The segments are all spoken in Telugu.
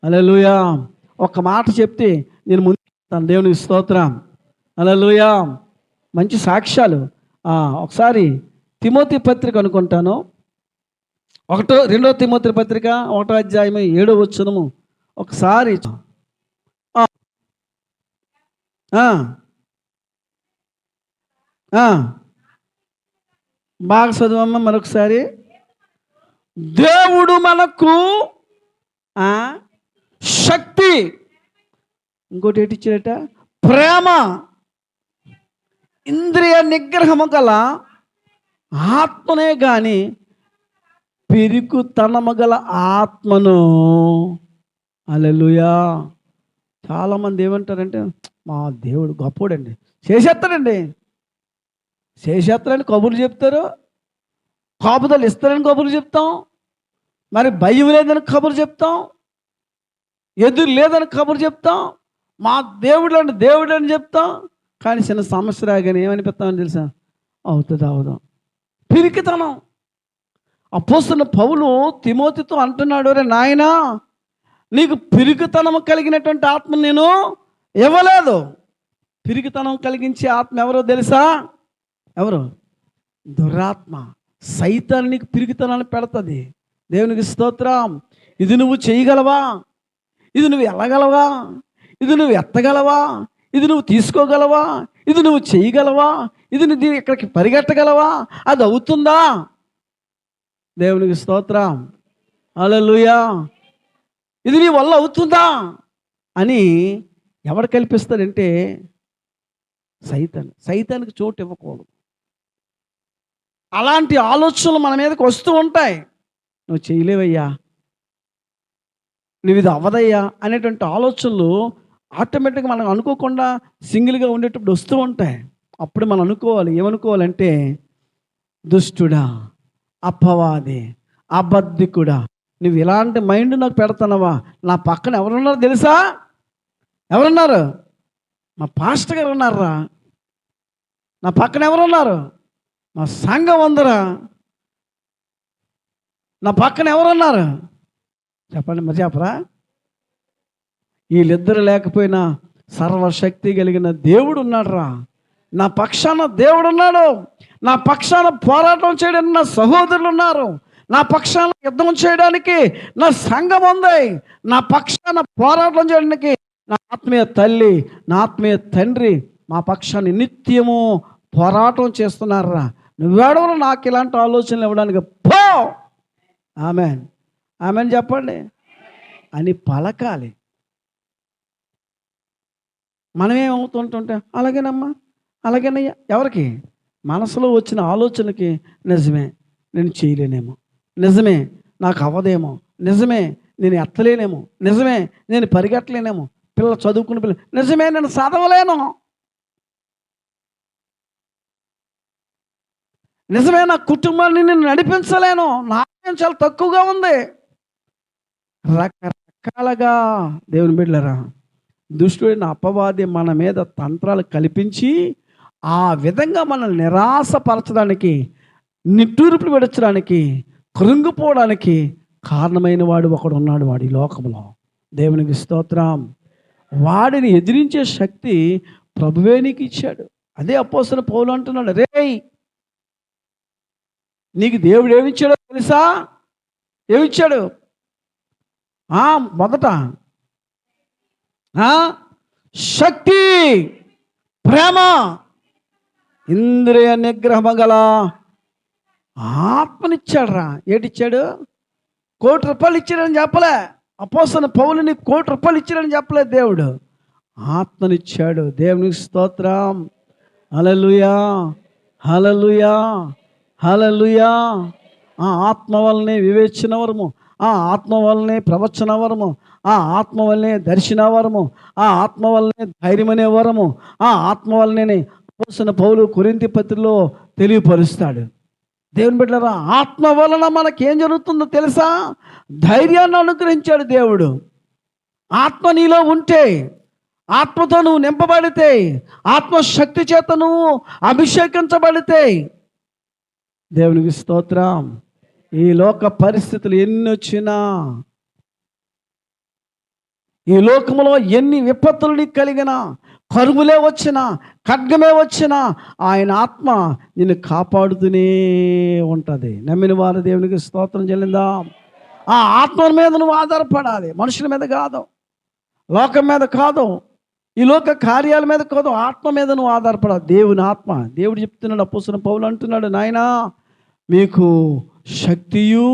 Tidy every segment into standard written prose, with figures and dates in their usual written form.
హల్లెలూయా. ఒక్క మాట చెప్తే నేను ముందు తన దేవునికి స్తోత్రం. హల్లెలూయా. మంచి సాక్ష్యాలు. ఒకసారి తిమోతి పత్రిక అనుకుంటాను, రెండో తిమోతి పత్రిక 1 అధ్యాయం 7 వచనము ఒకసారి ఆ, ఆ, ఆ, బాగా చదువమ్మ మరొకసారి. దేవుడు మనకు ఆ, శక్తి, ఇంకోటి ఏంటి ఇచ్చాడట, ప్రేమ, ఇంద్రియ నిగ్రహము గల ఆత్మనే గాని పిరికుతనము గల ఆత్మను. హల్లెలూయా. చాలామంది ఏమంటారంటే మా దేవుడు గొప్పోడండి, చేసేస్తాడండి, చేసేస్తారని కబుర్లు చెప్తారు, కాపుదలు ఇస్తారని కబుర్లు చెప్తాం, మరి భయం లేదని కబురు చెప్తాం, ఎదురు లేదని కబురు చెప్తాం, మా దేవుడు అని చెప్తాం. కానీ చిన్న సమస్య రాగానే ఏమనిపిస్తామని తెలుసా, అవుతుంది అవుదాం, పిరికితనం. అపోస్తలుడైన పౌలు తిమోతితో అంటున్నాడు, రే నాయనా, నీకు పిరికితనం కలిగినటువంటి ఆత్మ నేను ఇవ్వలేదు. పిరికితనం కలిగించే ఆత్మ ఎవరో తెలుసా? ఎవరు? దురాత్మ, సైతాన్ని నీకు పిరికితనాన్ని పెడుతుంది. దేవునికి స్తోత్రం. ఇది నువ్వు చేయగలవా? ఇది నువ్వు వెళ్ళగలవా? ఇది నువ్వు ఎత్తగలవా? ఇది నువ్వు తీసుకోగలవా? ఇది నువ్వు చేయగలవా? ఇది నువ్వు ఇక్కడికి పరిగెట్టగలవా? అది అవుతుందా? దేవునికి స్తోత్రం. హల్లెలూయా. ఇది నీ వల్ల అవుతుందా అని ఎవడు కల్పిస్తాడంటే సైతానికి చోటు ఇవ్వకూడదు. అలాంటి ఆలోచనలు మన మీదకి వస్తూ ఉంటాయి. నువ్వు చేయలేవయ్యా, నువ్వు ఇది అవ్వదయ్యా అనేటువంటి ఆలోచనలు ఆటోమేటిక్గా మనం అనుకోకుండా సింగిల్గా ఉండేటప్పుడు వస్తూ ఉంటాయి. అప్పుడు మనం అనుకోవాలి, ఏమనుకోవాలంటే, దుష్టుడా, అపవాది, అబద్ధికుడా, నువ్వు ఇలాంటి మైండ్ నాకు పెడతానవా? నా పక్కన ఎవరున్నారు తెలుసా? ఎవరున్నారు? మా పాస్టర్ గారు ఉన్నారా? నా పక్కన ఎవరున్నారు? మా సంఘం ఉందరా? నా పక్కన ఎవరున్నారు? చెప్పండి, మరి చెప్పరా? వీళ్ళిద్దరు లేకపోయినా సర్వశక్తి కలిగిన దేవుడు ఉన్నాడు రా. నా పక్షాన దేవుడు ఉన్నాడు. నా పక్షాన పోరాటం చేయడానికి నా సహోదరులు ఉన్నారు. నా పక్షాన యుద్ధం చేయడానికి నా సంఘం ఉంది. నా పక్షాన పోరాటం చేయడానికి నా ఆత్మీయ తల్లి, నా ఆత్మీయ తండ్రి మా పక్షాన్ని నిత్యము పోరాటం చేస్తున్నారా. నువ్వేడవరు నాకు ఇలాంటి ఆలోచనలు ఇవ్వడానికి? పో. ఆమెన్, ఆమెన్ చెప్పండి అని పలకాలి. మనమేమవుతుంటుంటే అలాగేనమ్మా, అలాగేనయ్యా. ఎవరికి? మనసులో వచ్చిన ఆలోచనకి నిజమే నేను చేయలేనేమో, నిజమే నాకు అవ్వదేమో, నిజమే నేను ఎత్తలేనేమో, నిజమే నేను పరిగెట్టలేనేమో, పిల్ల చదువుకున్న పిల్ల, నిజమే నేను చదవలేను, నిజమే నా కుటుంబాన్ని నేను నడిపించలేను, నా ఆదాయం చాలా తక్కువగా ఉంది. రకరకాలుగా దేవుని బిడ్డలారా దుష్టుడైన అపవాది మన మీద తంత్రాలు కల్పించి ఆ విధంగా మనల్ని నిరాశపరచడానికి, నిట్టూర్పులు విడచడానికి, కృంగిపోవడానికి కారణమైన వాడు ఒకడు ఉన్నాడు, వాడు ఈ లోకంలో. దేవునికి స్తోత్రం. వాడిని ఎదిరించే శక్తి ప్రభువే నీకు ఇచ్చాడు. అదే అపోస్తలుడైన పౌలు అంటున్నాడు, రేయ్ నీకు దేవుడు ఏమిచ్చాడో తెలుసా? ఏమిచ్చాడు? మొదట శక్తి, ప్రేమ, ఇంద్రియ నిగ్రహం గల ఆత్మనిచ్చాడు రా. ఏటిచ్చాడు? ₹1,00,00,000 ఇచ్చాడని చెప్పలే. అపోస్తలుడైన పౌలుని ₹1,00,00,000 ఇచ్చాడని చెప్పలే. దేవుడు ఆత్మనిచ్చాడు. దేవునికి స్తోత్రం. హల్లెలూయా, హల్లెలూయా, హల్లెలూయా. ఆ ఆత్మ వల్లనే వివేచన వరము, ఆ ఆత్మ వల్లనే ప్రవచన వరము, ఆ ఆత్మ వల్లనే దర్శన వరము, ఆ ఆత్మ వల్లనే ధైర్యం అనే వరము, ఆ ఆత్మ వల్లనే అపోస్తలుడైన పౌలు కొరింథీ పత్రికలో తెలియపరుస్తాడు. దేవుని బిడ్డలారా, ఆత్మ వలన మనకేం జరుగుతుందో తెలుసా? ధైర్యాన్ని అనుగ్రహించాడు దేవుడు. ఆత్మ నీలో ఉంటే, ఆత్మతో నువ్వు నింపబడితే, ఆత్మశక్తి చేత నువ్వు అభిషేకించబడితే, దేవునికి స్తోత్రం, ఈ లోక పరిస్థితులు ఎన్ని వచ్చినా ఈ లోకంలో ఎన్ని విపత్తులు నీకు కలిగినా, కరువులే వచ్చినా, ఖడ్గమే వచ్చినా ఆయన ఆత్మ నిన్ను కాపాడుతూనే ఉంటుంది. నమ్మిన వారు దేవునికి స్తోత్రం చెల్లిందాం. ఆ ఆత్మ మీద నువ్వు ఆధారపడాలి, మనుషుల మీద కాదు, లోకం మీద కాదు, ఈ లోక కార్యాల మీద కాదు, ఆత్మ మీద నువ్వు ఆధారపడాలి. దేవుని ఆత్మ. దేవుడు చెప్తున్నాడు, అపోస్తలుడైన పౌలు అంటున్నాడు, నాయనా మీకు శక్తియు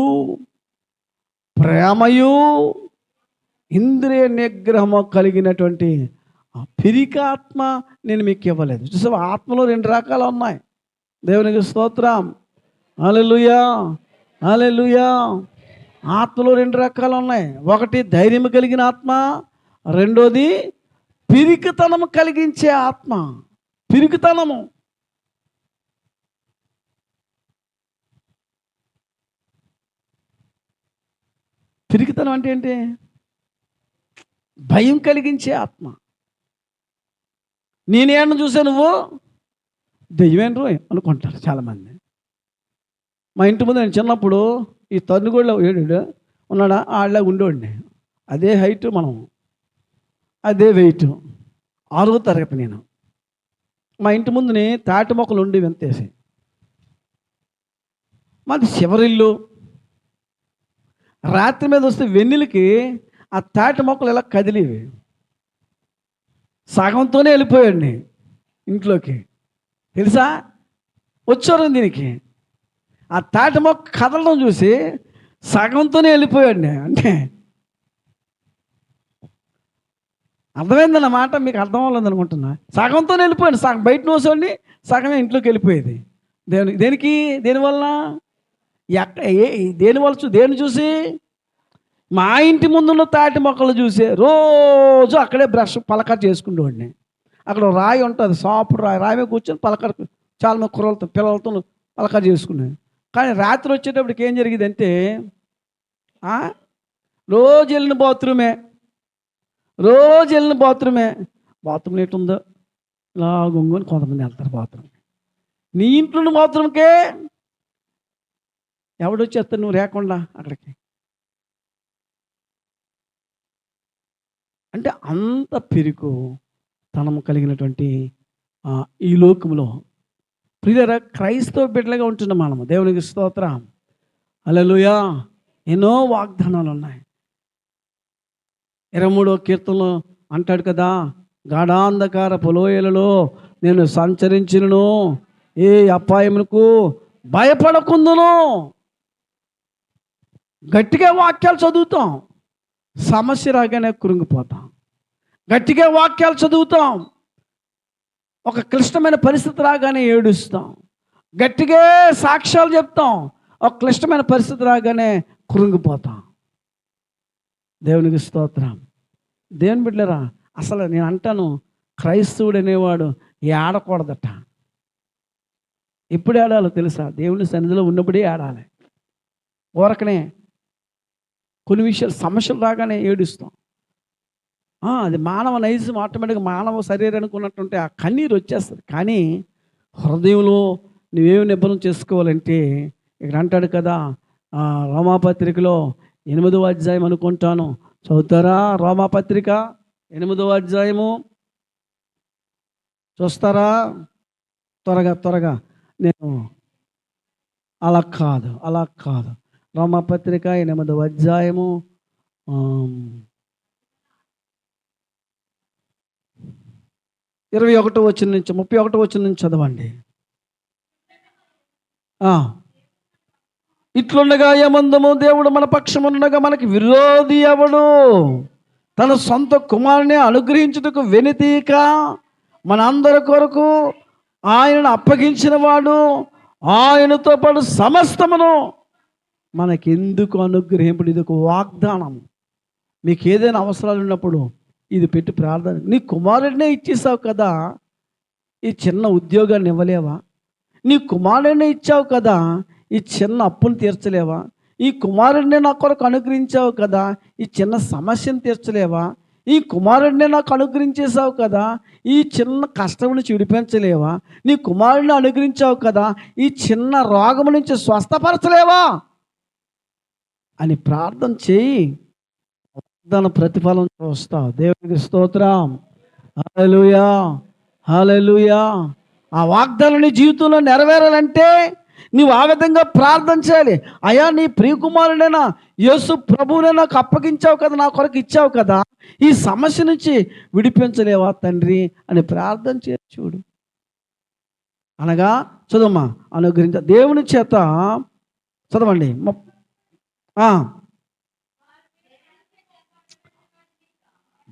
ప్రేమయు ఇంద్రియ నిగ్రహము కలిగినటువంటి ఆ పిరికాత్మ నేను మీకు ఇవ్వలేదు. చూసావా, ఆత్మలో 2 రకాలు ఉన్నాయి. దేవునికి స్తోత్రం. హల్లెలూయా, హల్లెలూయా. ఆత్మలో 2 రకాలు ఉన్నాయి. ఒకటి ధైర్యం కలిగిన ఆత్మ, రెండోది పిరికితనము కలిగించే ఆత్మ. పిరికితనము, పిరికితనం అంటే ఏంటి? భయం కలిగించే ఆత్మ. నేనేమన్నా చూసా, నువ్వు దెయ్యమేంట్రో అనుకుంటారు చాలామంది. మా ఇంటి ముందు నేను చిన్నప్పుడు ఈ తన్నుగోళ్ళ ఏడు ఉన్నాడా, ఆడలాగా ఉండేవాడిని. అదే హైట్, మనం అదే వెయిట్. 6వ తరగతి నేను. మా ఇంటి ముందుని తాటి మొక్కలు ఉండి వెంతేసి, మాది చివరిల్లు. రాత్రి మీద వస్తే వెన్నెలకి ఆ తాటి మొక్కలు ఎలా కదిలేవి. సగంతోనే వెళ్ళిపోయాడు ఇంట్లోకి, తెలుసా? వచ్చారు దీనికి. ఆ తాటి మొక్క కదలడం చూసి సగంతోనే వెళ్ళిపోయాడు. అంటే అర్థమైందన్నమాట, మీకు అర్థం అవ్వలేదు అనుకుంటున్నా. సగంతోనే వెళ్ళిపోయాడు. సగం బయట నోసండి, సగమే ఇంట్లోకి వెళ్ళిపోయేది. దేనికి దేనివల్ల దేని చూసి? మా ఇంటి ముందున్న తాటి మొక్కలు చూసి రోజు అక్కడే బ్రష్ పలకర చేసుకునేవాడిని. అక్కడ రాయి ఉంటుంది, సాపు రాయి మీద కూర్చొని పలకర, చాలా మంది కుర్రలతో పిల్లలతో పలకర చేసుకునేది. కానీ రాత్రి వచ్చేటప్పటికి ఏం జరిగిందంటే, రోజు వెళ్ళిన బాత్రూమే, బాత్రూమ్ ఎటు ఉందో ఇలా గొంగుని కొంతమంది వెళ్తారు బాత్రూమ్. నీ ఇంట్లో బాత్రూమ్కే ఎవడొచ్చేస్తాడు నువ్వు లేకుండా అక్కడికి? అంటే అంత పిరుకు తనము కలిగినటువంటి ఈ లోకంలో ప్రియరా క్రైస్తవ బిడ్డలుగా ఉంటున్నాం మనము. దేవునికి స్తోత్రం. హల్లెలూయా. ఎన్నో వాగ్దానాలు ఉన్నాయి. 23వ కీర్తనలో అంటాడు కదా, గాఢాంధకారపు లోయలలో నేను సంచరించును, ఏ అపాయములకు భయపడకుందును. గట్టిగా వాక్యాలు చదువుతాం, సమస్య రాగానే కృంగిపోతాం. గట్టిగా వాక్యాలు చదువుతాం, ఒక క్లిష్టమైన పరిస్థితి రాగానే ఏడుస్తాం. గట్టిగా సాక్ష్యాలు చెప్తాం, ఒక క్లిష్టమైన పరిస్థితి రాగానే కృంగిపోతాం. దేవునికి స్తోత్రం. దేవుని బిడ్డలారా, అసలు నేను అంటాను, క్రైస్తవుడు అనేవాడు ఏడకూడదట. ఎప్పుడు ఏడాలో తెలుసా? దేవుని సన్నిధిలో ఉన్నప్పుడే ఏడాలి. ఊరకనే కొన్ని విషయాలు సమస్యలు రాగానే ఏడుస్తాం. అది మానవ నైజం, ఆటోమేటిక్గా మానవ శరీరానికి ఉన్నట్టుంటే ఆ కన్నీరు వచ్చేస్తుంది. కానీ హృదయంలో నువ్వేమి నిబంధన చేసుకోవాలంటే, ఇక్కడ అంటాడు కదా, రోమాపత్రికలో 8వ అధ్యాయం అనుకుంటాను, చదువుతారా? రోమాపత్రిక 8వ అధ్యాయము చూస్తారా? త్వరగా. నేను అలా కాదు. రోమాపత్రిక 8వ అధ్యాయము 21వ వచనం నుంచి 31వ వచనం నుంచి చదవండి. ఇట్లుండగా ఏమందము, దేవుడు మన పక్షముండగా మనకి విరోధి ఎవడు? తన సొంత కుమారుని అనుగ్రహించుటకు వెనుతీయక మన అందరి కొరకు ఆయనను అప్పగించిన వాడు, ఆయనతో పాటు సమస్తమును మనకెందుకు అనుగ్రహింపుడు. ఇది ఒక వాగ్దానం. మీకు ఏదైనా అవసరాలు ఉన్నప్పుడు ఇది పెట్టి ప్రార్థన. నీ కుమారుడినే ఇచ్చేసావు కదా, ఈ చిన్న ఉద్యోగాన్ని ఇవ్వలేవా? నీ కుమారుడినే ఇచ్చావు కదా, ఈ చిన్న అప్పును తీర్చలేవా? ఈ కుమారుడినే నా కొరకు అనుగ్రహించావు కదా, ఈ చిన్న సమస్యను తీర్చలేవా? ఈ కుమారుడినే నాకు అనుగ్రహించేసావు కదా, ఈ చిన్న కష్టం నుంచి విడిపించలేవా? నీ కుమారుడిని అనుగ్రహించావు కదా, ఈ చిన్న రోగం నుంచి స్వస్థపరచలేవా అని ప్రార్థన చేయి. దాని ప్రతిఫలం చూస్తావు. దేవునికి స్తోత్రం. హల్లెలూయా, హల్లెలూయా. ఆ వాగ్దానం నీ జీవితంలో నెరవేరాలంటే నీవు ఆ విధంగా ప్రార్థన చేయాలి. అయ్యా, నీ ప్రియకుమారుడైనా యేసు ప్రభువునే నాకు అప్పగించావు కదా, నా కొరకు ఇచ్చావు కదా, ఈ సమస్య నుంచి విడిపించలేవా తండ్రి అని ప్రార్థన చేసి చూడు. అనగా చదువమ్మా, అనుగ్రహించ దేవుని చేత చదవండి.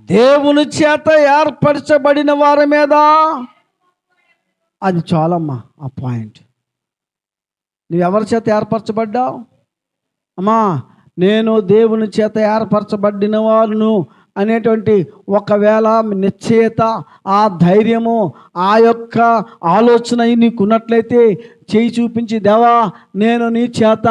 దేవుని చేత ఏర్పరచబడిన వారి మీద, అది చాలమ్మా ఆ పాయింట్. నువ్వు ఎవరి చేత ఏర్పరచబడ్డావు? అమ్మా, నేను దేవుని చేత ఏర్పరచబడిన వారును అనేటువంటి ఒకవేళ నిశ్చయత, ఆ ధైర్యము, ఆ యొక్క ఆలోచన నీకున్నట్లయితే చేయి చూపించి, దేవా నేను నీ చేత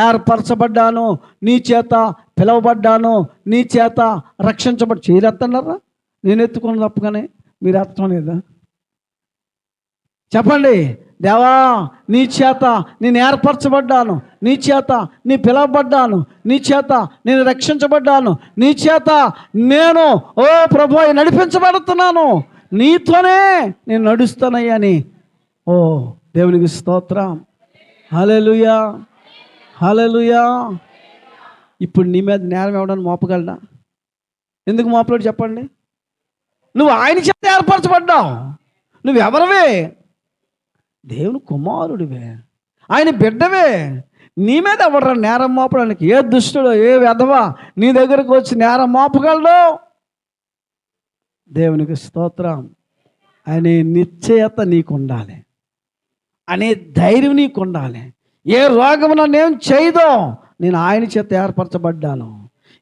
ఏర్పరచబడ్డాను, నీ చేత పిలువబడ్డాను, నీ చేత రక్షించబడి చేయలేస్తున్నారా? నేను ఎత్తుకున్న తప్పగానే మీరు ఎత్తడం లేదా? చెప్పండి. దేవా నీ చేత నేను ఏర్పరచబడ్డాను, నీ చేత నీ పిలువబడ్డాను, నీ చేత నేను రక్షించబడ్డాను, నీ చేత నేను ఓ ప్రభు నడిపించబడుతున్నాను, నీతోనే నేను నడుస్తానయ్యని. ఓ దేవునికి స్తోత్రం. హల్లెలూయా, హల్లెలూయా. ఇప్పుడు నీ మీద నేరం ఇవ్వడానికి మోపగలడా? ఎందుకు మోపలేడు చెప్పండి? నువ్వు ఆయన చేత ఏర్పరచబడ్డావు. నువ్వెవరివే? దేవుని కుమారుడివే, ఆయన బిడ్డవే. నీ మీద ఎవరు నేరం మోపడానికి? ఏ దుష్టుడు, ఏ వెధవా నీ దగ్గరకు వచ్చి నేరం మోపగలడు? దేవునికి స్తోత్రం. అనే నిశ్చయత నీకు ఉండాలి, అనే ధైర్యం నీకు ఉండాలి. ఏ రోగం నన్నేం చేయదో, నేను ఆయన చేత ఏర్పరచబడ్డాను.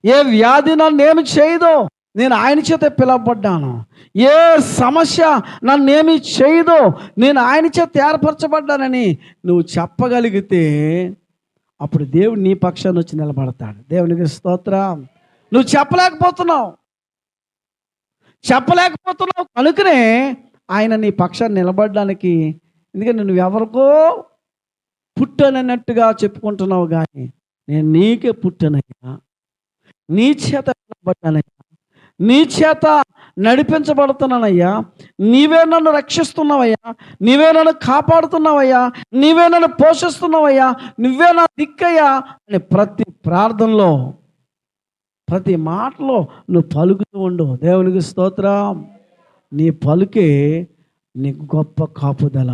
ఏ వ్యాధి నన్నేమి చేయదో, నేను ఆయన చేత పిలవబడ్డాను. ఏ సమస్య నన్నేమి చేయదో, నేను ఆయన చేత ఏర్పరచబడ్డానని నువ్వు చెప్పగలిగితే అప్పుడు దేవుడు నీ పక్షాన్ని వచ్చి నిలబడతాడు. దేవునికి స్తోత్రం. నువ్వు చెప్పలేకపోతున్నావు కనుకనే ఆయన నీ పక్షాన్ని నిలబడడానికి. ఎందుకంటే నువ్వు ఎవరికో పుట్టనన్నట్టుగా చెప్పుకుంటున్నావు, కానీ నేను నీకే పుట్టానయ్యా, నీ చేత నిలబడ్డానయ్యా, నీ చేత నడిపించబడుతున్నానయ్యా, నీవే నన్ను రక్షిస్తున్నావయ్యా, నీవే నన్ను కాపాడుతున్నావయ్యా, నీవే నన్ను పోషిస్తున్నావయ్యా, నువ్వే నా దిక్కయ్యా అని ప్రతి ప్రార్థనలో, ప్రతి మాటలో నువ్వు పలుకుతూ ఉండు. దేవునికి స్తోత్రం. నీ పలుకే నీకు గొప్ప కాపుదల,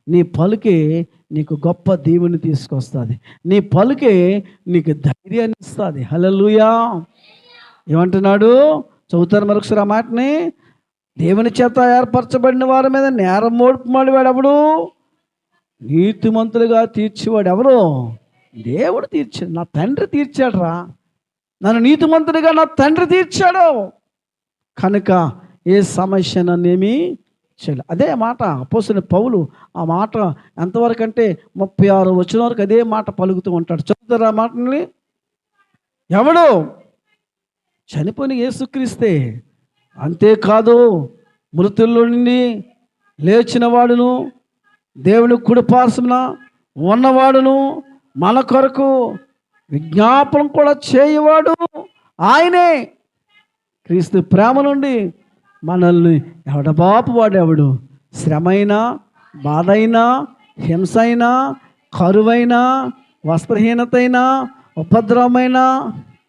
నీ పలుకే నీకు గొప్ప దీవెని తీసుకొస్తుంది, నీ పలుకే నీకు ధైర్యాన్ని ఇస్తుంది. హల్లెలూయా. ఏమంటున్నాడు? చదువుతారు మరొకసారి ఆ మాటని. దేవుని చేత ఏర్పరచబడిన వారి మీద నేరం మోపమాడివాడు ఎవడు? నీతిమంతులుగా తీర్చేవాడు ఎవరు? దేవుడు తీర్చాడు. నా తండ్రి తీర్చాడు రా, నన్ను నీతిమంతుడిగా నా తండ్రి తీర్చాడు. కనుక ఏ సమస్య నన్నేమి చేయలేదు. అదే మాట అపోస్తలుడైన పౌలు ఆ మాట ఎంతవరకు అంటే 36 వచ్చిన వరకు అదే మాట పలుకుతూ ఉంటాడు. చదువుతారు ఆ మాటని. ఎవడు? చనిపోయిన యేసుక్రీస్తే. అంతేకాదు, మృతుల్లో నుండి లేచిన వాడును, దేవుని కుడిపార్శ్వన ఉన్నవాడును, మన కొరకు విజ్ఞాపనం కూడా చేయవాడు ఆయనే. క్రీస్తు ప్రేమ నుండి మనల్ని ఎవడబాపు వాడెవడు? శ్రమైనా, బాధైనా, హింసైనా, కరువైనా, వస్త్రహీనతైనా, ఉపద్రవమైన,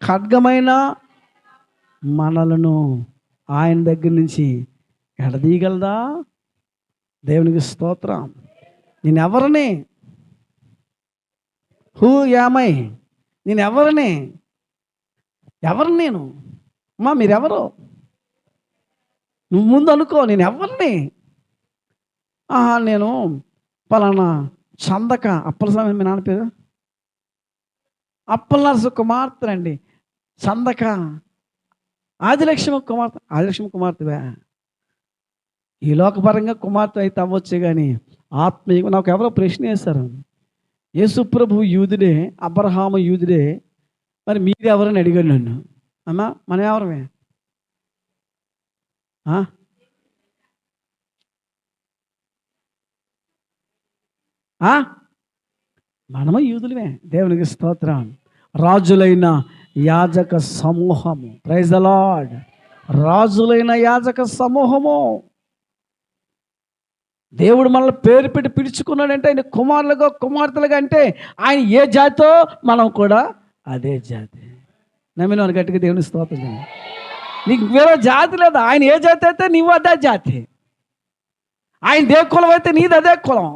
ఖడ్గమైన మనలను ఆయన దగ్గర నుంచి ఎడదీయగలదా? దేవునికి స్తోత్రం. నేనెవరిని? Who am I? నేనెవరిని? ఎవరిని నేను? అమ్మా మీరెవరు? నువ్వు ముందు అనుకో, నేను ఎవరిని? నేను పలానా చందక అప్పలస్వామి, మీ నాన్న పేరు అప్పలనరసు కుమార్తె అండి. చందక ఆదిలక్ష్మి కుమార్తె. ఆదిలక్ష్మి కుమార్తెవే? ఈ లోకపరంగా కుమార్తె అయితే అవ్వచ్చు, కానీ ఆత్మీయ. నాకు ఎవరో ప్రశ్న వేశారు, యేసుప్రభు యూదుడే, అబ్రహాము యూదుడే, మరి మీరు ఎవరని అడిగాడు నన్ను. అమ్మా మనం ఎవరమే? మనము యూదులమే. దేవునికి స్తోత్రం. రాజులైన యాజక సమూహము. Praise the Lord. రాజులైన యాజక సమూహము. దేవుడు మనల్ని పేరు పెట్టి పిలుచుకున్నాడంటే ఆయన కుమారులుగా కుమార్తెలుగా, అంటే ఆయన ఏ జాతో మనం కూడా అదే జాతి. నమ్మిన వారు గట్టిగా దేవుని స్తోత్రం చేయండి. నీకు వేరే జాతి లేదు. ఆయన ఏ జాతి అయితే నీవు అదే జాతి. ఆయన ఏ కులం అయితే నీది అదే కులం.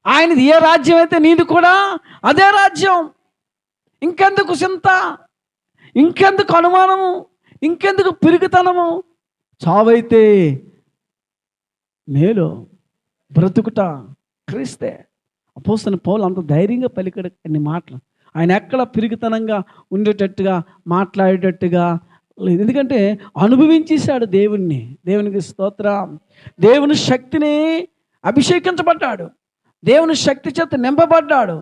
ఆయనది ఏ రాజ్యం అయితే నీది కూడా అదే రాజ్యం. ఇంకెందుకు చింత, ఇంకెందుకు అనుమానము, ఇంకెందుకు పిరుగుతనము? చావైతే మేలు, బ్రతుకుట క్రీస్తే. అపోస్తలుడైన పౌలు అంత ధైర్యంగా పలికాడు అన్ని మాటలు. ఆయన ఎక్కడ పిరిగితనంగా ఉండేటట్టుగా మాట్లాడేటట్టుగా లేదు. ఎందుకంటే అనుభవించేశాడు దేవుణ్ణి. దేవునికి స్తోత్రం. దేవుని శక్తిని అభిషేకించబడ్డాడు. దేవుని శక్తి చేత నింపబడ్డాడు.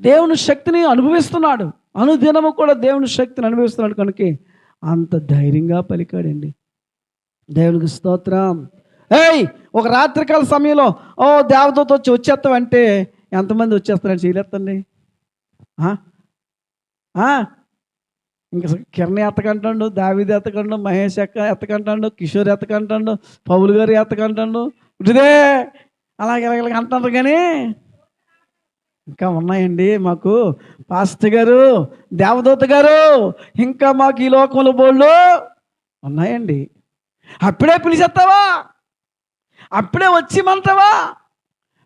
దేవుని శక్తిని అనుభవిస్తున్నాడు. అనుదినము కూడా దేవుని శక్తిని అనుభవిస్తున్నాడు. కనుక అంత ధైర్యంగా పలికాడండి. దేవునికి స్తోత్రం. ఒక రాత్రికాల సమయంలో దేవదూత వచ్చేస్తామంటే ఎంతమంది వచ్చేస్తారని చేయలేదండి. ఇంకా కిరణ్ ఎత్తకంటాడు, దావీదు ఎత్తకంటాడు, మహేష్ ఎత్తకంటాడు, కిషోర్ ఎత్తకంటాడు, పౌలు గారు ఎత్తకంటాడు. ఇదే అలాగే అంటారు. కానీ ఇంకా ఉన్నాయండి మాకు పాస్టర్ గారు, దేవదూత గారు, ఇంకా మాకు ఈ లోకంలో బోళ్ళు ఉన్నాయండి. అప్పుడే పిలిచేస్తావా? అప్పుడే వచ్చిమంటావా?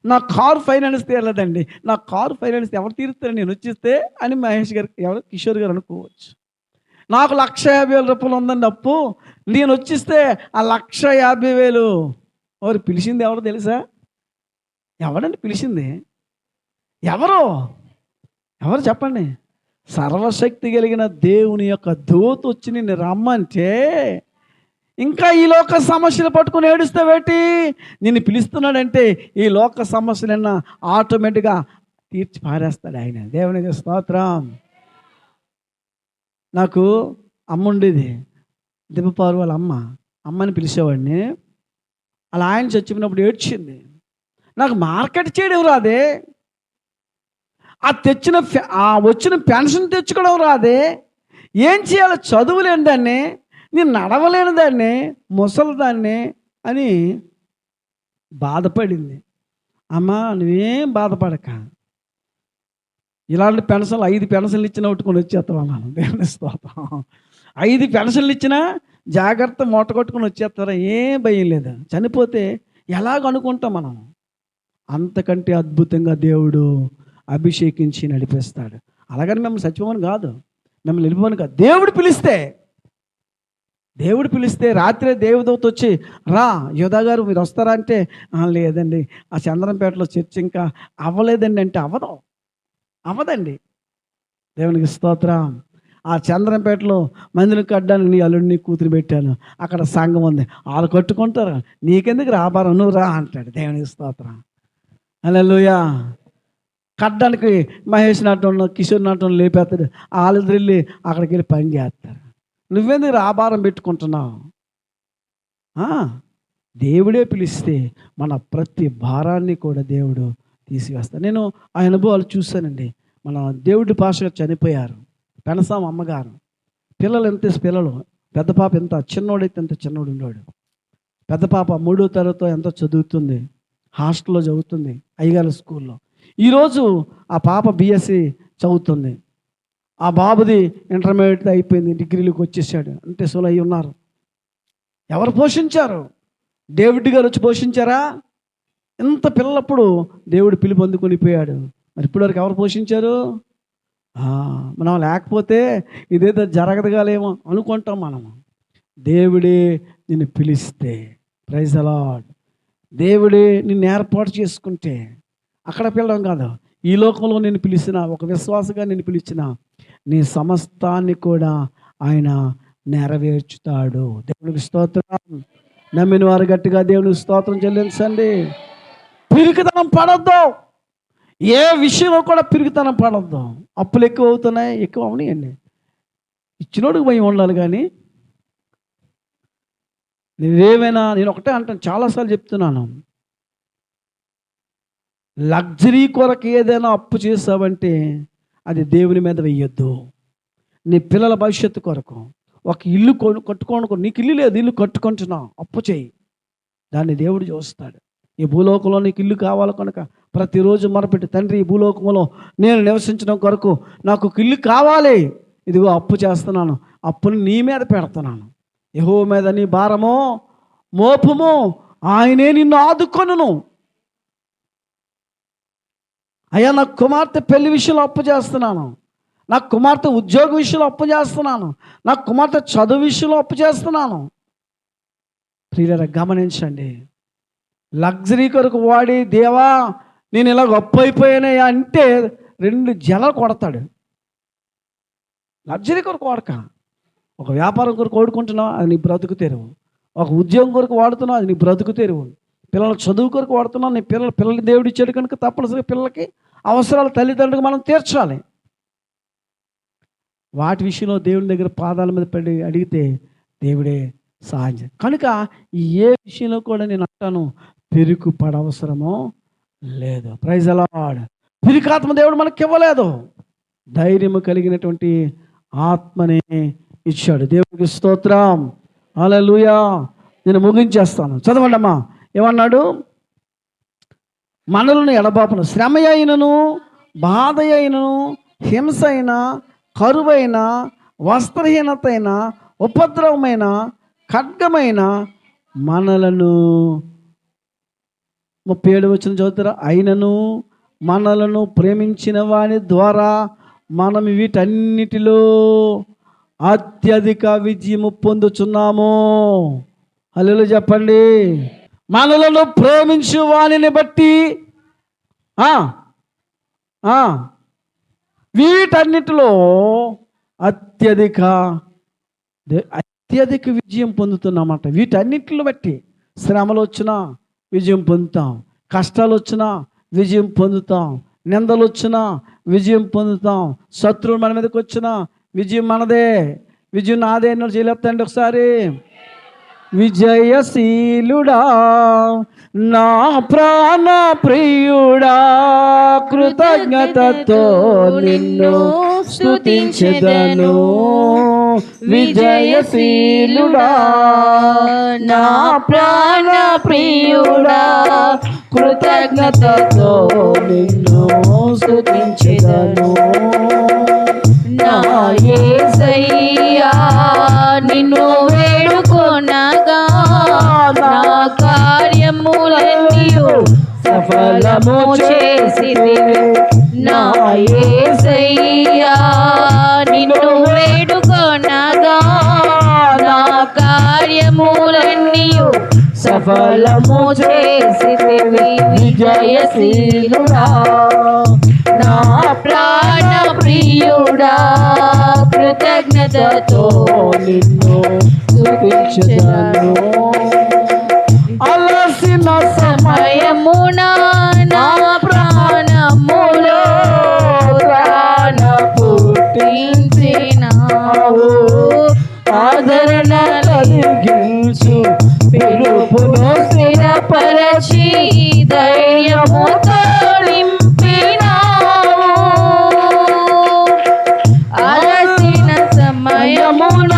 నా కారు ఫైనాన్స్ తీరలేదండి. నా కారు ఫైనాన్స్ ఎవరు తీరుస్తారు నేను వచ్చిస్తే అని మహేష్ గారు, ఎవరు కిషోర్ గారు అనుకోవచ్చు. నాకు 1,50,000 రూపాయలు ఉందండి అప్పు, నేను వచ్చిస్తే ఆ 1,50,000 ఎవరు పిలిచింది? ఎవరు తెలుసా? ఎవరండి పిలిచింది? ఎవరు చెప్పండి? సర్వశక్తి కలిగిన దేవుని యొక్క దూత వచ్చి నిన్ను రమ్మంటే ఇంకా ఈ లోక సమస్యలు పట్టుకుని ఏడుస్తావేటి? నిన్ను పిలుస్తున్నాడంటే ఈ లోక సమస్యలన్నా ఆటోమేటిక్గా తీర్చి పారేస్తాడు ఆయన. దేవునికి స్తోత్రం. నాకు అమ్మ ఉండేది, దిబ్బపారు వాళ్ళ అమ్మని పిలిచేవాడిని. అలా ఆయన చచ్చిపోయినప్పుడు ఏడ్చింది. నాకు మార్కెట్ చేయడం రాదే, వచ్చిన పెన్షన్ తెచ్చుకోవడం రాదే, ఏం చేయాలో చదువులేని దాన్ని, నేను నడవలేని దాన్ని, ముసలిదాన్ని అని బాధపడింది. అమ్మ నువ్వేం బాధపడక, ఇలాంటి పెన్షన్లు 5 పెన్షన్లు ఇచ్చినా ఉట్టుకొని వచ్చేస్తాం అన్నాను. దేవుని స్తోత్రం. 5 పెన్షన్లు ఇచ్చినా జాగ్రత్త మూట కొట్టుకొని వచ్చేస్తారా, ఏం భయం లేదు. చనిపోతే ఎలాగనుకుంటాం మనం? అంతకంటే అద్భుతంగా దేవుడు అభిషేకించి నడిపిస్తాడు. అలాగని మిమ్మల్ని చచ్చిపోమని కాదు, మిమ్మల్ని వెళ్ళిపోమని కాదు. దేవుడు పిలిస్తే రాత్రే దేవదూత వచ్చి రా యోధా గారు మీరు వస్తారా అంటే లేదండి ఆ చంద్రంపేటలో చర్చ ఇంకా అవ్వలేదండి అంటే అవ్వదండి. దేవునికి స్తోత్రం. ఆ చంద్రంపేటలో మందిని కట్టడానికి నీ అల్లుడిని కూతురు పెట్టాను, అక్కడ సంఘం ఉంది, వాళ్ళు కట్టుకుంటారు, నీకెందుకు రాబారం, నువ్వు రా అంటాడు. దేవునికి స్తోత్రం. హల్లెలూయా. కట్టడానికి మహేష్ నాటంలో కిషోర్ నాటంలో లేపేస్తాడు, వాళ్ళు వెళ్ళి అక్కడికి వెళ్ళి పని చేస్తారు. నువ్వెందుకు ఆభారం పెట్టుకుంటున్నావు? దేవుడే పిలిస్తే మన ప్రతి భారాన్ని కూడా దేవుడు తీసివేస్తాడు. నేను ఆ అనుభవాలు చూశానండి. మన దేవుడి భాషగా చనిపోయారు పెనసాం అమ్మగారు. పిల్లలు పెద్ద పాప ఎంత చిన్నోడైతే ఎంత చిన్నోడు ఉన్నాడు. పెద్ద పాప 3వ తరగతిలో ఎంతో చదువుతుంది, హాస్టల్లో చదువుతుంది, అయ్యగారి స్కూల్లో. ఈరోజు ఆ పాప BSc చదువుతుంది. ఆ బాబుది ఇంటర్మీడియట్ అయిపోయింది, డిగ్రీలకు వచ్చేసాడు. అంటే సోలు అయ్యి ఉన్నారు. ఎవరు పోషించారు? డేవిడ్ గారు వచ్చి పోషించారా? ఇంత పిల్లప్పుడు దేవుడు పిలుపు అందుకొనిపోయాడు. మరి ఇప్పటివరకు ఎవరు పోషించారు? మనం లేకపోతే ఇదేదో జరగదుగాలేమో అనుకుంటాం మనము. దేవుడే నిన్ను పిలిస్తే, ప్రైజ్ ది లార్డ్, దేవుడే నిన్ను ఏర్పాటు చేసుకుంటే, అక్కడ పిలవడం కాదు, ఈ లోకంలో నేను పిలిచిన, ఒక విశ్వాసగా నేను పిలిచిన నీ సమస్తాన్ని కూడా ఆయన నెరవేర్చుతాడు. దేవునికి స్తోత్రం. నమ్మిన వారు గట్టిగా దేవునికి స్తోత్రం చెల్లించండి. పిరికితనం పడద్దు, ఏ విషయంలో కూడా పిరికితనం పడద్దు. అప్పులు ఎక్కువ అవుతున్నాయి, ఎక్కువ అవనియండి, ఇచ్చినోడికి భయం ఉండాలి. కానీ నేను ఒకటే అంటాను, చాలాసార్లు చెప్తున్నాను, లగ్జరీ కొరకు ఏదైనా అప్పు చేసావంటే అది దేవుని మీద వెయ్యొద్దు. నీ పిల్లల భవిష్యత్తు కొరకు ఒక ఇల్లు కట్టుకోనుకో. నీకు ఇల్లు లేదు, ఇల్లు కట్టుకుంటున్నావు, అప్పు చేయి, దాన్ని దేవుడు చూస్తాడు. ఈ భూలోకంలో నీకు ఇల్లు కావాలి కనుక ప్రతిరోజు మొరపెట్టి, తండ్రి ఈ భూలోకంలో నేను నివసించడం కొరకు నాకు ఒక ఇల్లు కావాలి, ఇదిగో అప్పు చేస్తున్నాను, అప్పుని నీ మీద పెడుతున్నాను, యెహోవా మీద నీ భారమో మోపము, ఆయనే నిన్ను ఆదుకొనును. అయ్యా నా కుమార్తె పెళ్లి విషయంలో అప్పు చేస్తున్నాను, నా కుమార్తె ఉద్యోగ విషయంలో అప్పు చేస్తున్నాను, నా కుమార్తె చదువు విషయంలో అప్పు చేస్తున్నాను. ప్రియులారా గమనించండి, లగ్జరీ కొరకు వాడి దేవా నేను ఇలా అప్పు అయిపోయానే అంటే 2 జనాలు కొడతాడు. లగ్జరీ కొరకు వాడక, ఒక వ్యాపారం కొరకు వాడుకుంటున్నావు, అది నీ బ్రతుకు తెరువు. ఒక ఉద్యోగం కొరకు వాడుతున్నావు, అది నీ బ్రతుకు తెరువు. పిల్లల చదువు కొరకు వాడుతున్నావు, నీ పిల్లలు దేవుడు ఇచ్చాడు కనుక తప్పనిసరిగా పిల్లలకి అవసరాలు తల్లిదండ్రులకు మనం తీర్చాలి. వాటి విషయంలో దేవుని దగ్గర పాదాల మీద పడి అడిగితే దేవుడే సహాయం చేయాలి. కనుక ఏ విషయంలో కూడా నేను అంటాను, పెరుగు పడవసరమో లేదు. Praise the lord. పిరికాత్మ దేవుడు మనకి ఇవ్వలేదు, ధైర్యము కలిగినటువంటి ఆత్మని ఇచ్చాడు. దేవుడికి స్తోత్రం. హల్లెలూయా. నేను ముగించేస్తాను, చదవండి అమ్మా. ఏమన్నాడు? మనలను ఎడబాపును శ్రమ అయినను, బాధ అయినను, హింస అయినా, కరువైన, వస్త్రహీనత అయిన, ఉపద్రవమైన, ఖడ్గమైన మనలను 37 వచ్చిన చదువుతారా? అయినను మనలను ప్రేమించిన వాని ద్వారా మనం వీటన్నిటిలో అత్యధిక విజయము పొందుచున్నాము. హల్లెలూయా చెప్పండి. మనలను ప్రేమించు వానిని బట్టి వీటన్నిటిలో అత్యధిక విజయం పొందుతున్నామట. వీటన్నిటిని బట్టి శ్రమలు వచ్చినా విజయం పొందుతాం, కష్టాలు వచ్చినా విజయం పొందుతాం, నిందలు వచ్చినా విజయం పొందుతాం, శత్రువులు మన మీదకి వచ్చినా విజయం మనదే. విజయం నాదే అన్న చేయలేపుతండి ఒకసారి. విజయశీలుడా నా ప్రాణ ప్రియుడా, కృతజ్ఞతతో నిన్ను స్తుతించెదను. విజయశీలుడా నా ప్రాణ ప్రియుడా, కృతజ్ఞతతో నిన్ను స్తుతించెదను. నా యేసయ్యా నిన్ను వేడుకొనగా, నా కార్యములన్నీయు సఫలము చేసితివి. నా యేసయ్యా నిన్ను వేడుకొనగా, నా కార్యములన్నీయు సఫలము చేసితివి. విజయశీలుడా నా ప్రాణ ప్రియుడా, కృతజ్ఞతతో నిన్ను స్తుతించెదను. అలసిన సమయమున నా ప్రాణములో ప్రాణ పుట్టించినావు. ఆదరణ కలిగించు పిలుపును స్థిరపరచి ధైర్యముతో నింపినావు. అలసిన సమయమున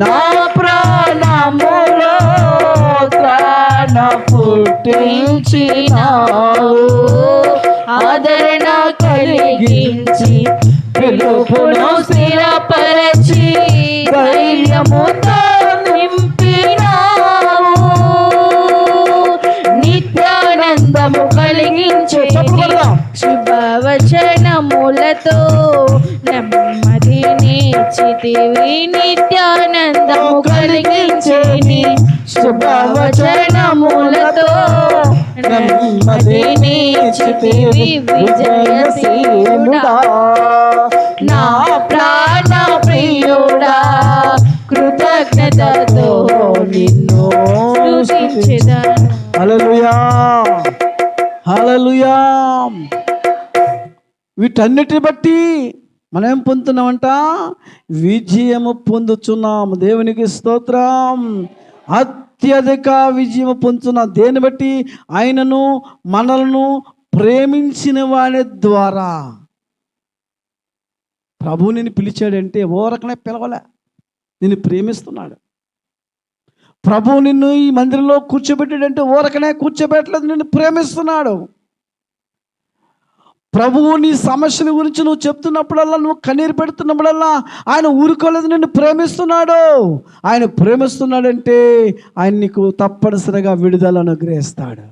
నా ప్రాణములో ప్రాణ పుట్టించినావు. ఆదరణ కలిగించి పిలుపును స్థిరపరచి ధైర్యముతో నింపినావు. నిత్యానందము కలిగించే శుభవచనములతో నెమ్మదినిచ్చితివి. నిత్యానందము కలిగించేని శుభవచనములతో నెమ్మదినిచ్చితివి. విజయశీలుడా నా ప్రాణ ప్రియుడా, కృతజ్ఞతతో నిన్ను స్తుతించెదను. హల్లెలూయా హల్లెలూయా. వీటన్నిటిని బట్టి మనం ఏం పొందుతున్నామంట? విజయము పొందుతున్నాము. దేవునికి స్తోత్రం. అత్యధిక విజయము పొందుతున్నాం. దేన్ని బట్టి? ఆయనను మనలను ప్రేమించిన వాని ద్వారా. ప్రభు నిన్ను పిలిచాడంటే ఓరకనే పిలవలే, నిన్ను ప్రేమిస్తున్నాడు. ప్రభు నిన్ను ఈ మందిరంలో కూర్చోబెట్టాడంటే ఓరకనే కూర్చోబెట్టలేదు, నిన్ను ప్రేమిస్తున్నాడు. ప్రభువు నీ సమస్యల గురించి నువ్వు చెప్తున్నప్పుడల్లా, నువ్వు కన్నీరు పెడుతున్నప్పుడల్లా ఆయన ఊరుకోలేదు, నిన్ను ప్రేమిస్తున్నాడు. ఆయన ప్రేమిస్తున్నాడంటే ఆయన నీకు తప్పనిసరిగా విడుదలను అనుగ్రహిస్తాడు.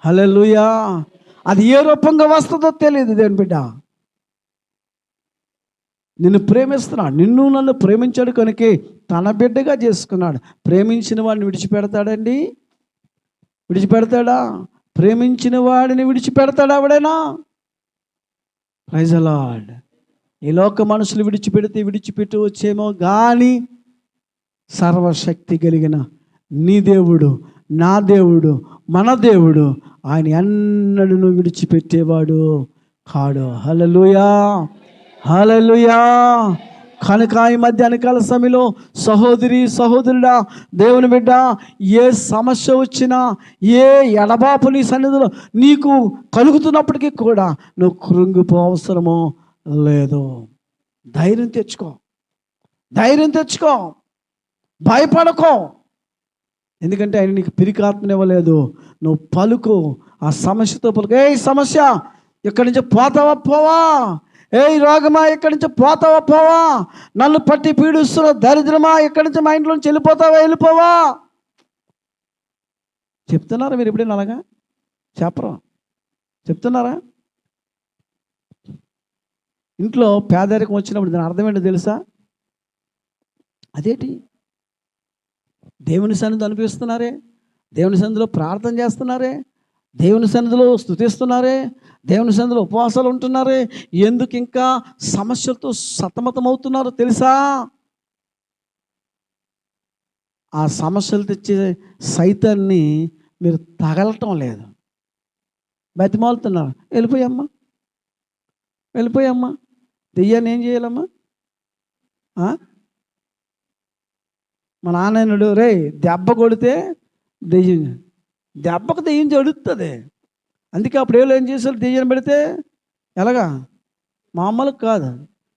హల్లెలూయా. అది ఏ రూపంగా వస్తుందో తెలియదు దేని బిడ్డ. నిన్ను ప్రేమిస్తున్నాడు, నిన్ను నన్ను ప్రేమించాడు కనుకే తన బిడ్డగా చేసుకున్నాడు. ప్రేమించిన వాడిని విడిచిపెడతాడండి? విడిచిపెడతాడా? ప్రేమించిన వాడిని విడిచిపెడతాడా ఎవడైనా? Praise the Lord. ఈ లోక మనుషులు విడిచిపెడితే విడిచిపెట్టి వచ్చేమో కానీ సర్వశక్తి కలిగిన నీ దేవుడు, నా దేవుడు, మన దేవుడు ఆయన ఎన్నడూ విడిచిపెట్టేవాడు కాడు. హల్లెలూయా, హల్లెలూయా. కనుక ఈ మధ్యాహ్నకాల సమయంలో సహోదరి సహోదరుడా, దేవుని బిడ్డ, ఏ సమస్య వచ్చినా, ఏ ఎడబాపు నీ సన్నిధిలో నీకు కలుగుతున్నప్పటికీ కూడా నువ్వు కృంగిపో అవసరమో లేదు. ధైర్యం తెచ్చుకో, ధైర్యం తెచ్చుకో, భయపడకో. ఎందుకంటే ఆయన నీకు పిరికాత్మనివ్వలేదు. నువ్వు పలుకు, ఆ సమస్యతో పలుకు. ఏ సమస్య, ఇక్కడి నుంచి పోతావా పోవా? ఏ రోగమా, ఇక్కడి నుంచి పోతావా పోవా? నన్ను పట్టి పీడిస్తున్న దరిద్రమా, ఇక్కడి నుంచి మా ఇంట్లో నుంచి వెళ్ళిపోతావా వెళ్ళిపోవా? చెప్తున్నారా మీరు ఎప్పుడైనా అలాగా? చెప్పరా? చెప్తున్నారా? ఇంట్లో పేదరికం వచ్చినప్పుడు దాని అర్థం ఏంటో తెలుసా? అదేంటి, దేవుని సన్నిధి అనిపిస్తున్నారే, దేవుని సన్నిధిలో ప్రార్థన చేస్తున్నారే, దేవుని సన్నిధిలో స్తుతిస్తున్నారే, దేవుని సన్నిధిలో ఉపవాసాలు ఉంటున్నారే, ఎందుకు ఇంకా సమస్యలతో సతమతం అవుతున్నారో తెలుసా? ఆ సమస్యలు తెచ్చే సైతాన్ని మీరు తగలటం లేదు, బతిమాలుతున్నారు. వెళ్ళిపోయమ్మా, వెళ్ళిపోయమ్మా. దెయ్యాన్ని ఏం చేయాలమ్మా? మా నాన్నడు రే దెబ్బ కొడితే దెయ్యం, దెబ్బకు దెయ్యం జడుస్తుంది. అందుకే అప్పుడు ఏం చేశారు? దెయ్యం పెడితే ఎలాగా? మామూలు కాదు,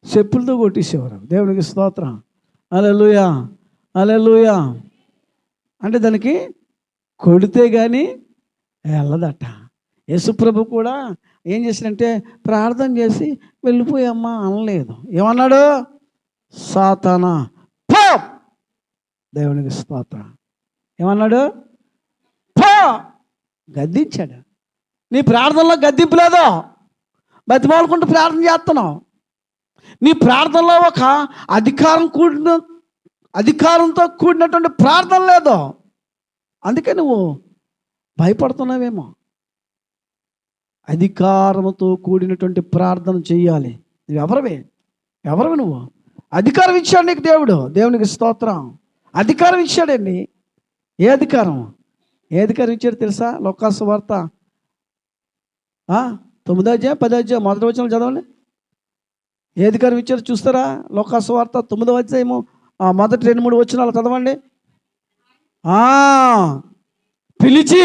చెప్పులతో కొట్టేసేవారు. దేవునికి స్తోత్రం. హల్లెలూయా, హల్లెలూయా. అంటే దానికి కొడితే కానీ వెళ్ళదట. యేసుప్రభు కూడా ఏం చేశాడంటే ప్రార్థన చేసి వెళ్ళిపోయమ్మా అనలేదు. ఏమన్నాడు? సాతానా పో. దేవునికి స్తోత్రం. ఏమన్నాడు? పో. గద్దించాడు. నీ ప్రార్థనలో గద్దింపు లేదు, బతిమాలుకుంటూ ప్రార్థన చేస్తున్నావు. నీ ప్రార్థనలో ఒక అధికారంతో కూడినటువంటి ప్రార్థన లేదు. అందుకే నువ్వు భయపడుతున్నావేమో. అధికారంతో కూడినటువంటి ప్రార్థన చెయ్యాలి. నువ్వు ఎవరివి నువ్వు? అధికారం ఇచ్చాడు నీకు దేవుడు. దేవునికి స్తోత్రం. అధికారం ఇచ్చాడండి. ఏ అధికారం? ఏ అధికారం ఇచ్చాడు తెలుసా? లోకాసు వార్త 9వ అధ్యాయం 10వ అధ్యాయం మొదటి వచనం చదవండి. ఏ అధికారం ఇచ్చారు చూస్తారా? లోకాసు వార్త 9వ అధ్యాయము మొదటి 2-3 వచనాలు చదవండి. పిలిచి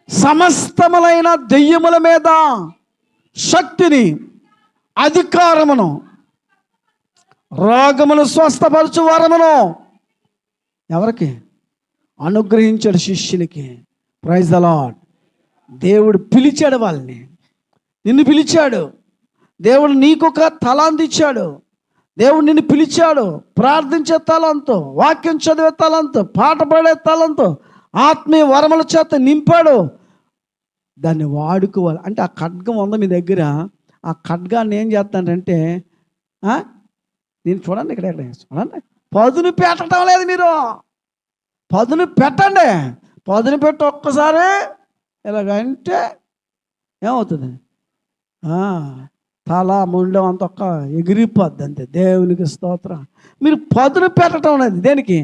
సమస్తములైన దెయ్యముల మీద శక్తిని, అధికారమును, రోగమును స్వస్థపరచు వరమును ఎవరికి అనుగ్రహించాడు? శిష్యులకి. Praise the Lord. దేవుడు పిలిచాడు వాళ్ళని, నిన్ను పిలిచాడు. దేవుడు నీకొక తలాంతు ఇచ్చాడు. దేవుడు నిన్ను పిలిచాడు. ప్రార్థించే తలంతో, వాక్యం చదివే తలంతో, పాట పాడే తలంతో, ఆత్మీయ వరముల చేత నింపాడు. దాన్ని వాడుకోవాలి. అంటే ఆ ఖడ్గం ఉంది మీ దగ్గర. ఆ ఖడ్గాన్ని ఏం చేస్తానంటే నేను చూడండి, ఇక్కడ చూడండి, పదును పెట్టడం లేదు. మీరు పదును పెట్టండి. పదును పెట్టి ఒక్కసారి ఇలాగంటే ఏమవుతుంది? తల ముండం అంత ఒక్క ఎగిరిపోద్ది అంతే. దేవునికి స్తోత్రం. మీరు పదును పెట్టడం లేదు. దేనికి?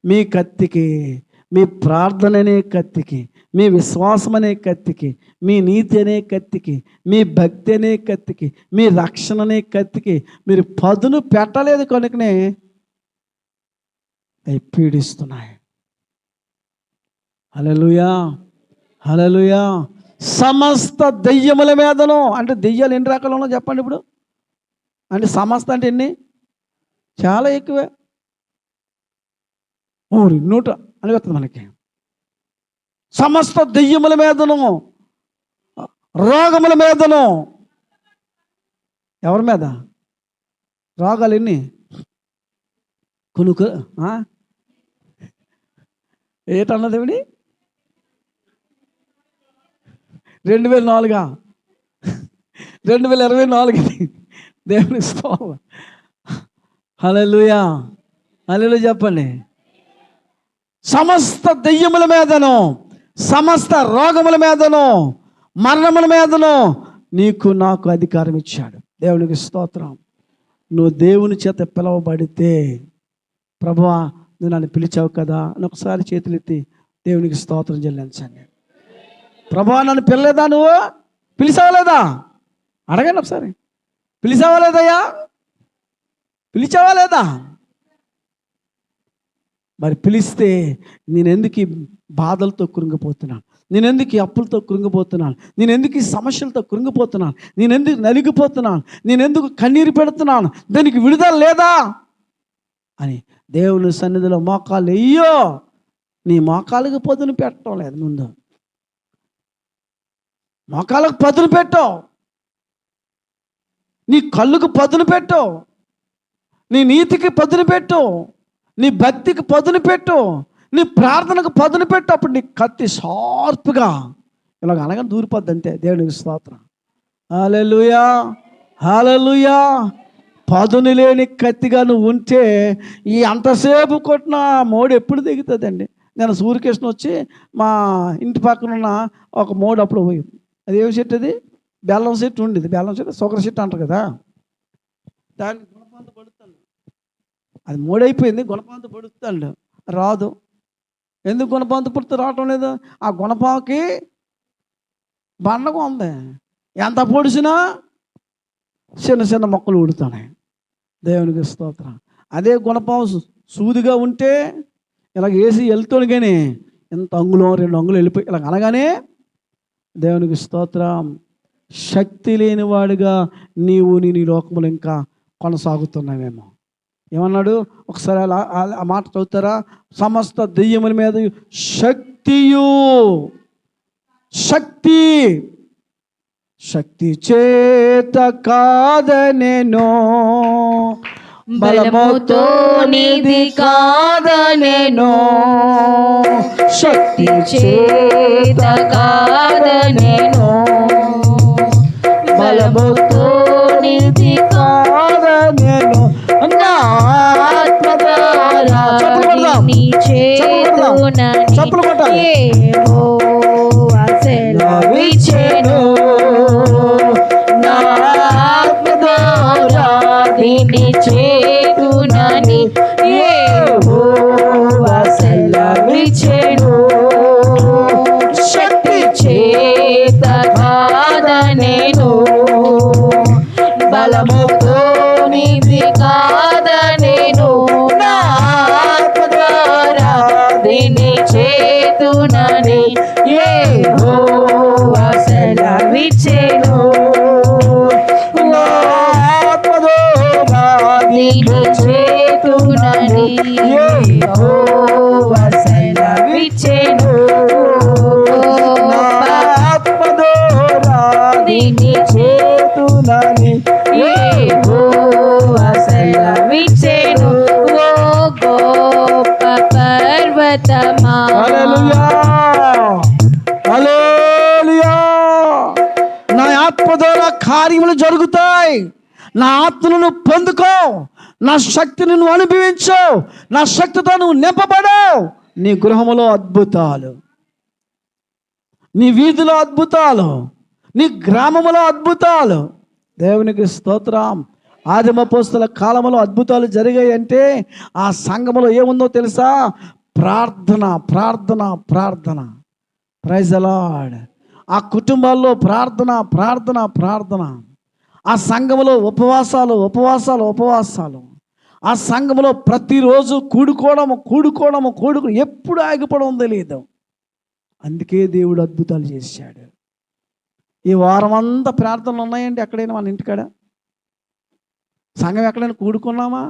మీ కత్తికి, మీ ప్రార్థన అనే కత్తికి, మీ విశ్వాసం అనే కత్తికి, మీ నీతి అనే కత్తికి, మీ భక్తి అనే కత్తికి, మీ రక్షణ అనే కత్తికి మీరు పదును పెట్టలేదు కనుకనే అవి పీడిస్తున్నాయి. హల్లెలూయా, హల్లెలూయా. సమస్త దెయ్యముల మీదను. అంటే దెయ్యాలు ఎన్ని రకాలు ఉన్నాయో చెప్పండి ఇప్పుడు. అంటే సమస్త అంటే ఎన్ని? చాలా ఎక్కువే. నూట అని వస్తుంది మనకి. సమస్త దెయ్యముల మీదను, రోగముల మీదను. ఎవరి మీద రోగాలు ఎన్ని? కునుకు ఏటన్నది ఏమిటి? 2004 2024 దేవుని స్తోత్రం. హల్లెలూయా హల్లెలూయా చెప్పండి. సమస్త దెయ్యముల మీదను, సమస్త రోగముల మీదను, మరణముల మీదను నీకు నాకు అధికారం ఇచ్చాడు. దేవునికి స్తోత్రం. నువ్వు దేవుని చేత పిలవబడితే, ప్రభువా నువ్వు నన్ను పిలిచావు కదా అని ఒకసారి చేతులెత్తి దేవునికి స్తోత్రం చెల్లించండి. ప్రభువా నన్ను పిల్లలేదా? నువ్వు పిలిచావా లేదా? అడగండి ఒకసారి. పిలిచావా లేదయ్యా? పిలిచావా లేదా? మరి పిలిస్తే నేనెందుకు ఈ బాధలతో కృంగిపోతున్నాను? నేనెందుకు ఈ అప్పులతో కృంగిపోతున్నాను? నేనెందుకు ఈ సమస్యలతో కృంగిపోతున్నాను? నేనెందుకు నలిగిపోతున్నాను? నేనెందుకు కన్నీరు పెడుతున్నాను? దానికి విడుదల లేదా అని దేవుని సన్నిధిలో మోకాలు అయ్యో, నీ మోకాళ్ళకి పదును పెట్టడం లేదు. ముందు మోకాళ్ళకు పదును పెట్టావు, నీ కళ్ళుకు పదును పెట్టు, నీ నీతికి పదును పెట్టు, నీ భక్తికి పదును పెట్టు, నీ ప్రార్థనకు పదును పెట్టు. అప్పుడు నీ కత్తి షార్ప్గా ఇలాగ అనగా దూరిపోద్ది అంతే. దేవునికి స్తోత్రం. హల్లెలూయా హల్లెలూయా. పదును లేని కత్తిగా నువ్వు ఉంటే ఈ అంతసేపు కొట్టిన మోడు ఎప్పుడు దిగుతుందండి? నేను సూర్యకృష్ణ వచ్చి మా ఇంటి పక్కన ఉన్న ఒక మోడు అప్పుడు పోయి, అది ఏమి చెట్టు? అది బెల్లం చెట్టు ఉండేది. బెల్లం చెట్టు షుగర్ చెట్టు అంటారు కదా. దాన్ని గుణపాంత పడుతాడు, అది మోడైపోయింది. గుణపాంత పడుతాడు, రాదు. ఎందుకు గుణపాంత పుడుతూ రావటం లేదు? ఆ గుణపాకి బండగా ఉంది. ఎంత పొడిచినా చిన్న చిన్న మొక్కలు ఉడుతున్నాయి. దేవునికి స్తోత్రం. అదే గుణపాము సూదిగా ఉంటే ఇలాగ వేసి వెళ్తాను, కానీ ఎంత అంగుళం 2 అంగుళం వెళ్ళిపోయి ఇలాగ అనగానే దేవునికి స్తోత్రం. శక్తి లేనివాడిగా నీవు నీ లోకములు ఇంకా కొనసాగుతున్నావేమో. ఏమన్నాడు ఒకసారి ఆ మాట చదువుతారా? సమస్త దెయ్యముల మీద శక్తియు, శక్తి చేత కాదనెను, బలముతో నిధి కాదనెను, శక్తి చేత కాదనెను, బలముతో నిధి కాదనెను, నా ఆత్మ ద్వారా నీ చేతునని యెహోవా సెలవిచ్చెను, నా ఆత్మ ద్వారా నీ చేతునని యెహోవా సెలవిచ్చెను, శక్తి చేత కాదనెను, బలముతో నిధి కాదనెను, నా ఆత్మ ద్వారా నీ చేతునని యెహోవా సెలవిచ్చెను, నా ఆత్మ ద్వారా నీ చేతునని యెహోవా సెలవిచ్చెను, నా ఆత్మ ద్వారా నీ చేతునని యెహోవా సెలవిచ్చెను, ఓ గొప్ప పర్వతమా. హల్లెలూయా హల్లెలూయా. నా ఆత్మ ద్వారా కార్యములు జరుగుతాయి. నా ఆత్మను నువ్వు పొందుకో, నా శక్తిని నువ్వు అనుభవించు, నా శక్తితో నువ్వు నింపబడావు. నీ గృహములో అద్భుతాలు, నీ వీధిలో అద్భుతాలు, నీ గ్రామములో అద్భుతాలు. దేవునికి స్తోత్రం. ఆదిమపోస్తుల కాలంలో అద్భుతాలు జరిగాయి అంటే ఆ సంఘములో ఏముందో తెలుసా? ప్రార్థన ప్రార్థన ప్రార్థన. Praise the Lord. ఆ కుటుంబాల్లో ప్రార్థన ప్రార్థన ప్రార్థన. ఆ సంఘములో ఉపవాసాలు ఉపవాసాలు ఉపవాసాలు. ఆ సంఘములో ప్రతిరోజు కూడుకోవడము ఎప్పుడు ఆగిపోవడం తెలియదు. అందుకే దేవుడు అద్భుతాలు చేశాడు. ఈ వారం అంతా ప్రార్థనలు ఉన్నాయండి ఎక్కడైనా మన ఇంటికాడ? సంఘం ఎక్కడైనా కూడుకున్నామా?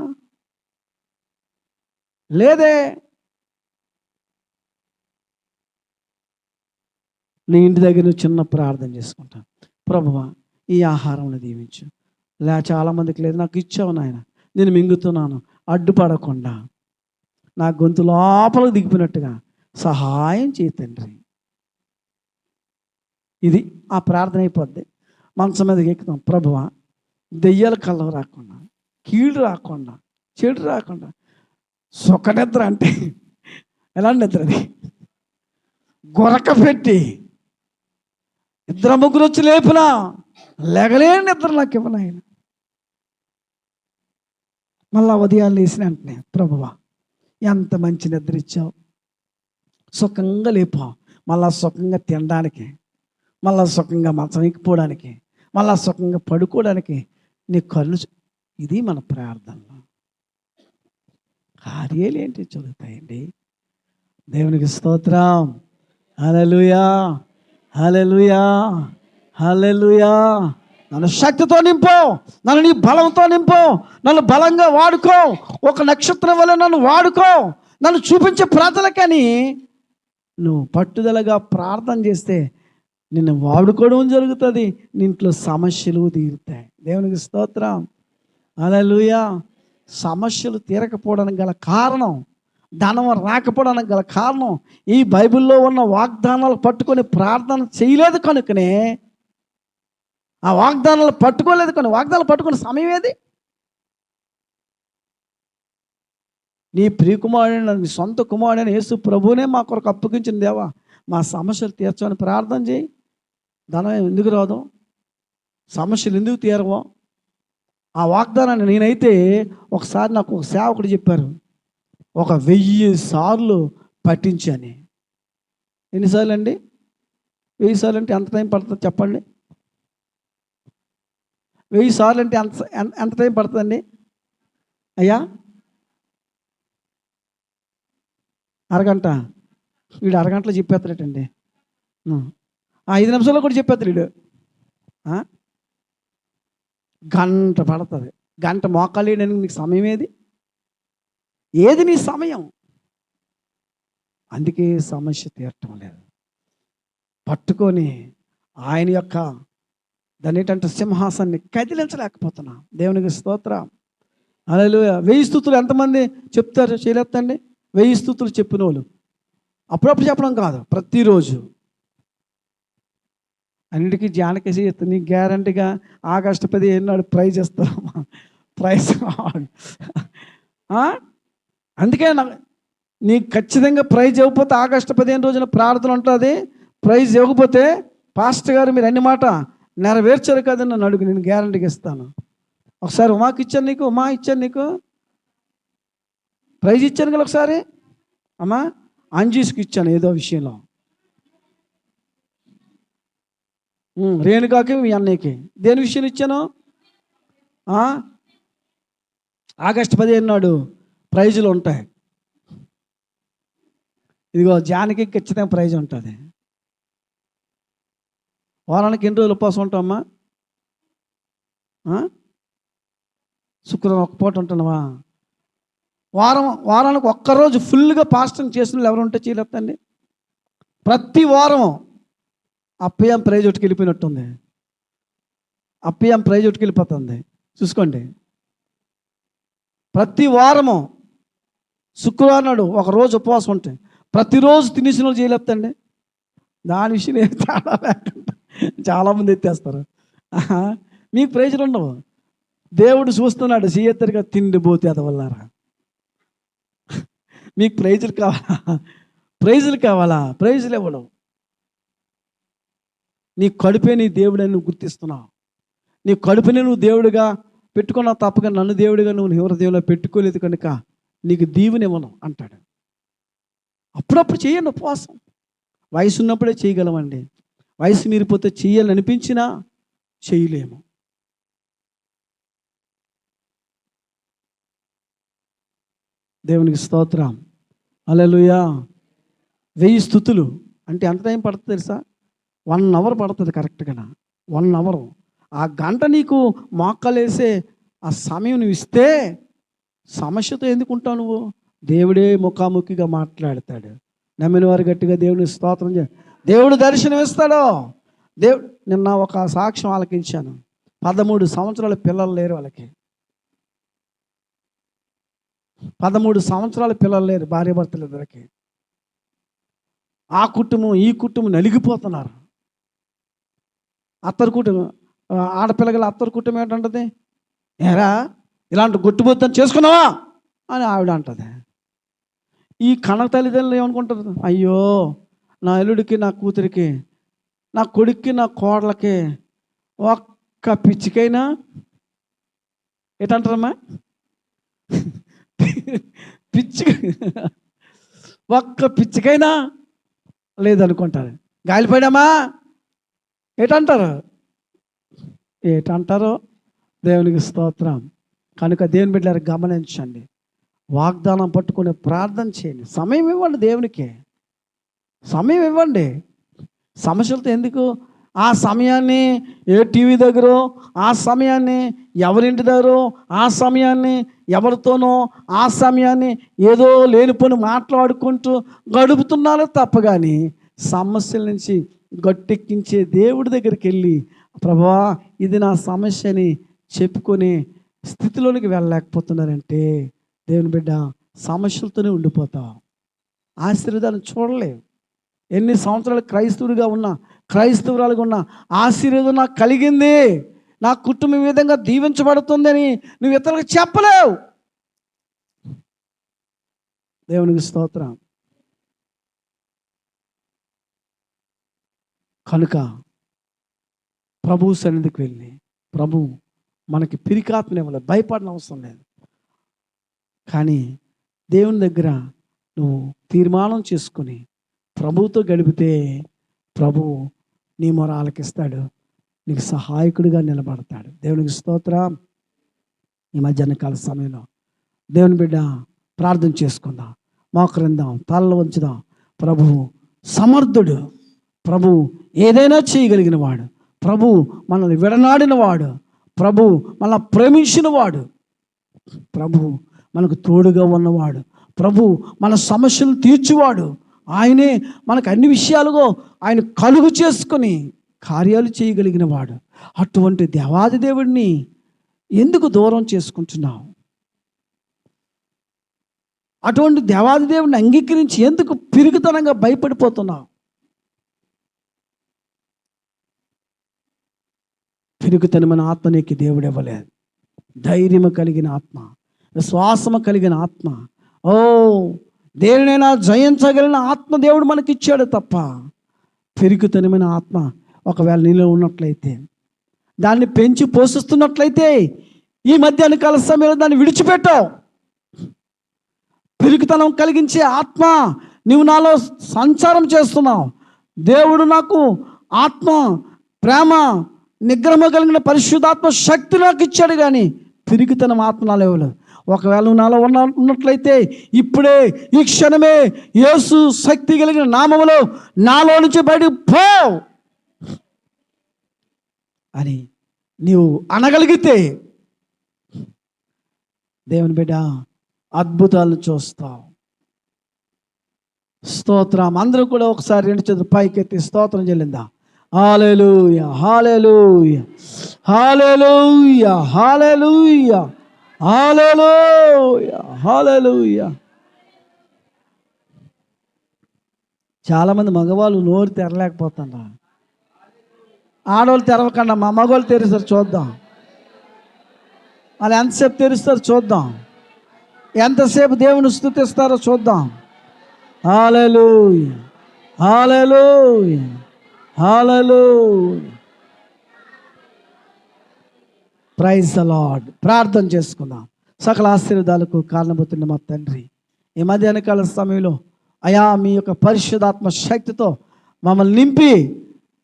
లేదే. నీ ఇంటి దగ్గర నువ్వు చిన్న ప్రార్థన చేసుకుంటాను. ప్రభువా, ఈ ఆహారంను దీవించు. చాలామందికి లేదు, నాకు ఇచ్చావు నాయన, నేను మింగుతున్నాను, అడ్డుపడకుండా నా గొంతు లోపలికి దిగిపోయినట్టుగా సహాయం చేయి తండ్రి. ఇది ఆ ప్రార్థన అయిపోద్ది. మంచం మీదకి ఎక్కుతాం. ప్రభువా, దెయ్యాల కళ్ళం రాకుండా, కీడు రాకుండా, చెడు రాకుండా, సుఖ నిద్ర అంటే ఎలాంటి నిద్ర అది? గొరక పెట్టి ఇద్దరు ముగ్గురు వచ్చి లేపునా లెగలేని నిద్ర నాకు ఇవ్వనాయన. మళ్ళా ఉదయాలు లేచిన వెంటనే, ప్రభువా ఎంత మంచి నిద్ర ఇచ్చావు, సుఖంగా లేపావు, మళ్ళా సుఖంగా తినడానికి, మళ్ళా సుఖంగా మంచం ఎక్కిపోవడానికి, మళ్ళా సుఖంగా పడుకోవడానికి నీ కళ్ళు. ఇది మన ప్రార్థనలో కార్యాలు ఏంటి జరుగుతాయండి. దేవునికి స్తోత్రం. హల్లెలూయా, హల్లెలూయా, హల్లెలూయా. నన్ను శక్తితో నింపు, నన్ను నీ బలంతో నింపు, నన్ను బలంగా వాడుకో, ఒక నక్షత్రం వల్ల నన్ను వాడుకో, నన్ను చూపించే ప్రార్థనకని నువ్వు పట్టుదలగా ప్రార్థన చేస్తే నిన్ను వాడుకోవడం జరుగుతుంది. నీ ఇంట్లో సమస్యలు తీరుతాయి. దేవునికి స్తోత్రం. హల్లెలూయా. సమస్యలు తీరకపోవడానికి గల కారణం, ధనం రాకపోవడానికి గల కారణం, ఈ బైబిల్లో ఉన్న వాగ్దానాలు పట్టుకొని ప్రార్థన చేయలేదు కనుకనే, ఆ వాగ్దానాలు పట్టుకోలేదు కానీ వాగ్దానాలు పట్టుకునే సమయం ఏది? నీ ప్రియకుమారుడైన నీ సొంత కుమారుడైన యేసు ప్రభువునే మా కొరకు అప్పగించిన దేవా, మా సమస్యలు తీర్చమని ప్రార్థన చేయి. ధనం ఎందుకు రాదు? సమస్యలు ఎందుకు తీరవో? ఆ వాగ్దానాన్ని నేనైతే ఒకసారి నాకు ఒక సేవకుడు చెప్పారు, 1000 సార్లు పఠించని. ఎన్నిసార్లు అండి? 1000 సార్లు అంటే ఎంత టైం పడుతుంది చెప్పండి? 1000 సార్లు అంటే ఎంత టైం పడుతుందండి అయ్యా? అరగంట. వీడు అరగంటలో చెప్పేస్తాడటండి. 5 నిమిషాల్లో కూడా చెప్పేస్తాడు వీడు. గంట పడుతుంది. గంట మోకాలు వేయడానికి నీకు సమయం ఏది? ఏది నీ సమయం? అందుకే సమస్య తీరటం లేదు. పట్టుకొని ఆయన యొక్క దాన్ని ఏంటంటే సింహాసాన్ని కదిలించలేకపోతున్నా. దేవునికి స్తోత్రం. హల్లెలూయా. 1000 స్తుతులు ఎంతమంది చెప్తారు? చేయలేదండి. 1000 స్తుతులు చెప్పిన వాళ్ళు అప్పుడప్పుడు చెప్పడం కాదు, ప్రతిరోజు. అన్నిటికీ జానకేసి చెప్తాను. నీకు గ్యారంటీగా ఆగస్టు 15 నాడు ప్రైజ్ ఇస్తారమ్మా. ప్రైజ్ అందుకే నీకు ఖచ్చితంగా ప్రైజ్ ఇవ్వకపోతే ఆగస్టు 15 రోజున ప్రార్థన ఉంటుంది. ప్రైజ్ ఇవ్వకపోతే పాస్టర్ గారు మీరు అన్ని మాట నెరవేర్చారు కదా నన్ను అడుగు, నేను గ్యారంటీగా ఇస్తాను. ఒకసారి ఉమాకి ఇచ్చాను నీకు, ఉమా ఇచ్చాను నీకు ప్రైజ్ ఇచ్చాను కదా ఒకసారి. అమ్మా అంజీస్కి ఇచ్చాను ఏదో విషయంలో, రేణుకాకి మీ అన్నయ్యకి దేని విషయం ఇచ్చాను? ఆగస్టు 15 నాడు ప్రైజులు ఉంటాయి. ఇదిగో జానకి ఖచ్చితంగా ప్రైజ్ ఉంటుంది. వారానికి ఎన్ని రోజులు ఉపవాసం ఉంటామమ్మా? శుక్రవారం ఒక్క పూట ఉంటున్నావా? వారానికి ఒక్కరోజు ఫుల్గా ఫాస్టింగ్ చేసిన వాళ్ళు ఎవరు ఉంటే చేయలేదండి. ప్రతి వారం అప్పయ్యం ప్రైజ్ ఒకటికి వెళ్ళిపోయినట్టుంది. అప్పయ్యం ప్రైజ్ ఒకటికి వెళ్ళిపోతుంది. చూసుకోండి. ప్రతి వారము శుక్రవారం నాడు ఒకరోజు ఉపవాసం ఉంటాయి. ప్రతిరోజు తినేసిన వాళ్ళు చేయలేదండి. దాని విషయం ఏమి తేడా లేకుండా చాలామంది ఎత్తేస్తారు. మీకు ప్రైజులు ఉండవు. దేవుడు చూస్తున్నాడు, సీఎత్తరిగా తిండి పోతే అదవల్లారా. మీకు ప్రైజులు కావాలా? ప్రైజులు కావాలా? ప్రైజులు ఇవ్వడం. నీ కడుపే నీ దేవుడని నువ్వు గుర్తిస్తున్నావు. నీ కడుపుని నువ్వు దేవుడిగా పెట్టుకున్నావు తప్పగా, నన్ను దేవుడిగా నువ్వు హృదయంలో పెట్టుకోలేదు కనుక నీకు దీవెనివ్వను అంటాడు. అప్పుడప్పుడు చేయండి ఉపవాసం. వయసు ఉన్నప్పుడే చేయగలమండి. వయసు మీరిపోతే చేయాలని అనిపించినా చేయలేము. దేవునికి స్తోత్రం. హల్లెలూయా. 1000 స్తుతులు అంటే ఎంత టైం పడుతుంది తెలుసా? 1 అవర్ పడుతుంది కరెక్ట్గా. 1 అవర్. ఆ గంట నీకు మోక్కలేసే ఆ సమయం నువ్వు ఇస్తే సమస్యతో ఎందుకుంటావు నువ్వు? దేవుడే ముఖాముఖిగా మాట్లాడతాడు. నమ్మిన వారు గట్టిగా దేవుని స్తోత్రం దేవుడు దర్శనం ఇస్తాడు. దేవుడు నిన్న ఒక సాక్ష్యం ఆలకించాను. 13 సంవత్సరాల పిల్లలు లేరు వాళ్ళకి. 13 సంవత్సరాల పిల్లలు లేరు భార్యాభర్తలు ఇద్దరికి. ఆ కుటుంబం ఈ కుటుంబం నలిగిపోతున్నారు. అత్తరు కుటుంబం, ఆడపిల్లగల అత్తరు కుటుంబం ఏంటంటది, ఏరా ఇలాంటి గుట్టుబుద్ధని చేసుకున్నావా అని ఆవిడ అంటది. ఈ కనక తల్లిదండ్రులు ఏమనుకుంటారు, అయ్యో నా అల్లుడికి నా కూతురికి నా కొడుక్కి నా కోడలకి ఒక్క పిచ్చికైనా ఏంటంటారమ్మా పిచ్చి ఒక్క పిచ్చికైనా లేదనుకుంటారు. గాలిపోయామా ఏటంటారో దేవునికి స్తోత్రం. కనుక దేవుని బిడ్డలారా గమనించండి, వాగ్దానం పట్టుకుని ప్రార్థన చేయండి. సమయం ఇవ్వండి, దేవునికి సమయం ఇవ్వండి. సమస్యలతో ఎందుకు? ఆ సమయాన్ని ఏ టీవీ దగ్గర, ఆ సమయాన్ని ఎవరింటి దగ్గర, ఆ సమయాన్ని ఎవరితోనో, ఆ సమయాన్ని ఏదో లేనిపోని మాట్లాడుకుంటూ గడుపుతున్నారో తప్ప కానీ సమస్యల నుంచి గట్టెక్కించే దేవుడి దగ్గరికి వెళ్ళి ప్రభువా ఇది నా సమస్యని చెప్పుకునే స్థితిలోనికి వెళ్ళలేకపోతున్నారంటే దేవుని బిడ్డ సమస్యలతోనే ఉండిపోతావు. ఆశీర్వాదాన్ని చూడలేవు. ఎన్ని సంవత్సరాలు క్రైస్తవుడిగా ఉన్నా, క్రైస్తవురాలుగా ఉన్నా ఆశీర్వాదం నాకు కలిగింది, నా కుటుంబం ఈ విధంగా దీవించబడుతుందని నువ్వు ఇతరులకు చెప్పలేవు. దేవునికి స్తోత్రం. కనుక ప్రభు సన్నిధికి వెళ్ళి, ప్రభు మనకి పిరికాత్మనివ్వలేదు, భయపడిన అవసరం లేదు. కానీ దేవుని దగ్గర నువ్వు తీర్మానం చేసుకుని ప్రభువుతో గడిపితే ప్రభు నీ మొర ఆలకిస్తాడు, నీకు సహాయకుడిగా నిలబడతాడు. దేవునికి స్తోత్రం. ఈ మధ్యాహ్న కాల సమయంలో దేవుని బిడ్డ ప్రార్థన చేసుకుందాం, మోకరిందాం, తలలు వంచుదాం. ప్రభు సమర్థుడు, ప్రభు ఏదైనా చేయగలిగిన వాడు, ప్రభు మనల్ని విడనాడిన వాడు, ప్రభు మనల్ని ప్రేమించిన వాడు, ప్రభు మనకు తోడుగా ఉన్నవాడు, ప్రభు మన సమస్యలు తీర్చువాడు. ఆయనే మనకు అన్ని విషయాలుగా ఆయన కలుగు చేసుకొని కార్యాలు చేయగలిగిన వాడు. అటువంటి దేవాది దేవుడిని ఎందుకు దూరం చేసుకుంటున్నావు? అటువంటి దేవాది దేవుడిని అంగీకరించి ఎందుకు పిరుగుతనంగా భయపడిపోతున్నావు? పిరుగుతనమైన ఆత్మ నీకు దేవుడు ఇవ్వలేదు. ధైర్యము కలిగిన ఆత్మ, విశ్వాసము కలిగిన ఆత్మ, ఓ దేనినైనా జయించగలిగిన ఆత్మ దేవుడు మనకిచ్చాడు తప్ప పిరుగుతనమైన ఆత్మ ఒకవేళ నీలో ఉన్నట్లయితే, దాన్ని పెంచి పోషిస్తున్నట్లయితే ఈ మధ్యాహ్న కాల సమయంలో దాన్ని విడిచిపెట్టావు. పిరుగుతనం కలిగించే ఆత్మ నీవు నాలో సంచారం చేస్తున్నావు. దేవుడు నాకు ఆత్మ, ప్రేమ, నిగ్రహం కలిగిన పరిశుద్ధాత్మ శక్తి నాకు ఇచ్చాడు, కానీ పిరిగితనం ఆత్మ నాలో ఇవ్వలేదు. ఒకవేళ నువ్వు నాలో ఉన్నట్లయితే ఇప్పుడే ఈ క్షణమే యేసు శక్తి కలిగిన నామములో నాలో నుంచి బయటకు పో అని నీవు అనగలిగితే దేవుని బిడ్డ అద్భుతాలను చూస్తావు. స్తోత్రం. అందరూ కూడా ఒకసారి 2 చేతులు పైకెత్తి స్తోత్రం చెల్లిందా. హల్లెలూయా, హల్లెలూయా, హల్లెలూయా, హల్లెలూయా, హల్లెలూయా, హల్లెలూయా. చాలామంది మగవాళ్ళు నోరు తెరలేకపోతున్నారు. ఆడవాళ్ళు తెరవకుండా మా మగవాళ్ళు తెరుస్తారు చూద్దాం. వాళ్ళు ఎంతసేపు తెరుస్తారు చూద్దాం, ఎంతసేపు దేవుని స్తుతిస్తారో చూద్దాం. Hallelujah, hallelujah, hallelujah. Praise the lord. ప్రార్థన చేసుకుందాం. సకల ఆశీర్వాదాలకు కారణమవుతున్న మా తండ్రి, ఈ మధ్యాహ్న కాల సమయంలో అయా మీ యొక్క పరిశుద్ధాత్మ శక్తితో మమ్మల్ని నింపి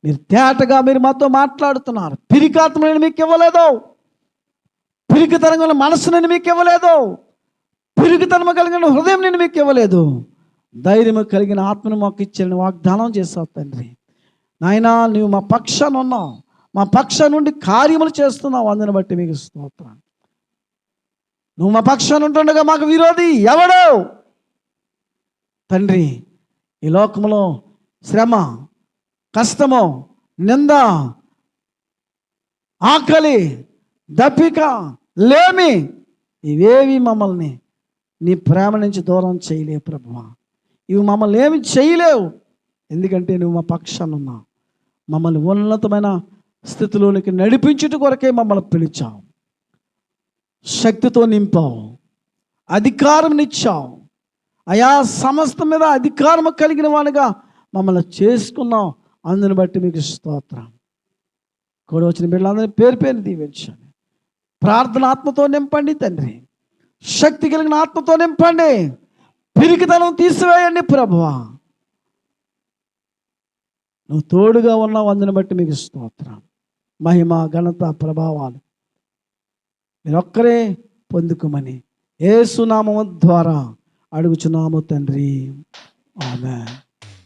మీరు తేటగా మీరు మాతో మాట్లాడుతున్నారు. పిరికాత్మ నేను మీకు ఇవ్వలేదు, పిరికితనం మనసు నేను మీకు ఇవ్వలేదు, పిరికితనం కలిగిన హృదయం నేను మీకు ఇవ్వలేదు, ధైర్యం కలిగిన ఆత్మను మాకు ఇచ్చాలని వాగ్దానం చేస్తావు తండ్రి. నాయనా నీవు మా పక్షాన ఉన్నావు, మా పక్షం నుండి కార్యములు చేస్తున్నావు. అందుని బట్టి మీకు స్తోత్రం. నువ్వు మా పక్షాన్ని ఉంటుండగా మాకు విరోధి ఎవడు? తండ్రి, ఈ లోకంలో శ్రమ, కష్టము, నింద, ఆకలి, దప్పిక, లేమి ఇవేవి మమ్మల్ని నీ ప్రేమ నుంచి దూరం చేయలేవు ప్రభువా. ఇవి మమ్మల్ని ఏమి చేయలేవు, ఎందుకంటే నువ్వు మా పక్షాన ఉన్నావు. మమ్మల్ని ఉన్నతమైన స్థితిలోనికి నడిపించుట కొరకే మమ్మల్ని పిలిచావు. శక్తితో నింపావు, అధికారం ఇచ్చావు. అయా సమస్త మీద అధికారం కలిగిన వాడిగా మమ్మల్ని చేసుకున్నావు. అందుని బట్టి మీకు స్తోత్రం. కూడా వచ్చిన బిడ్డలందరినీ పేరు పేరు దీవించండి. ప్రార్థన ఆత్మతో నింపండి తండ్రి. శక్తి కలిగిన ఆత్మతో నింపండి. పిరికితనం తీసివేయండి ప్రభువా. నువ్వు తోడుగా ఉన్నావు. అందుని బట్టి మీకు స్తోత్రం. మహిమ, ఘనత, ప్రభావాలు మీరొక్కరే పొందుకోమని యేసు నామము ద్వారా అడుగుచున్నాము తండ్రి. ఆమేన్.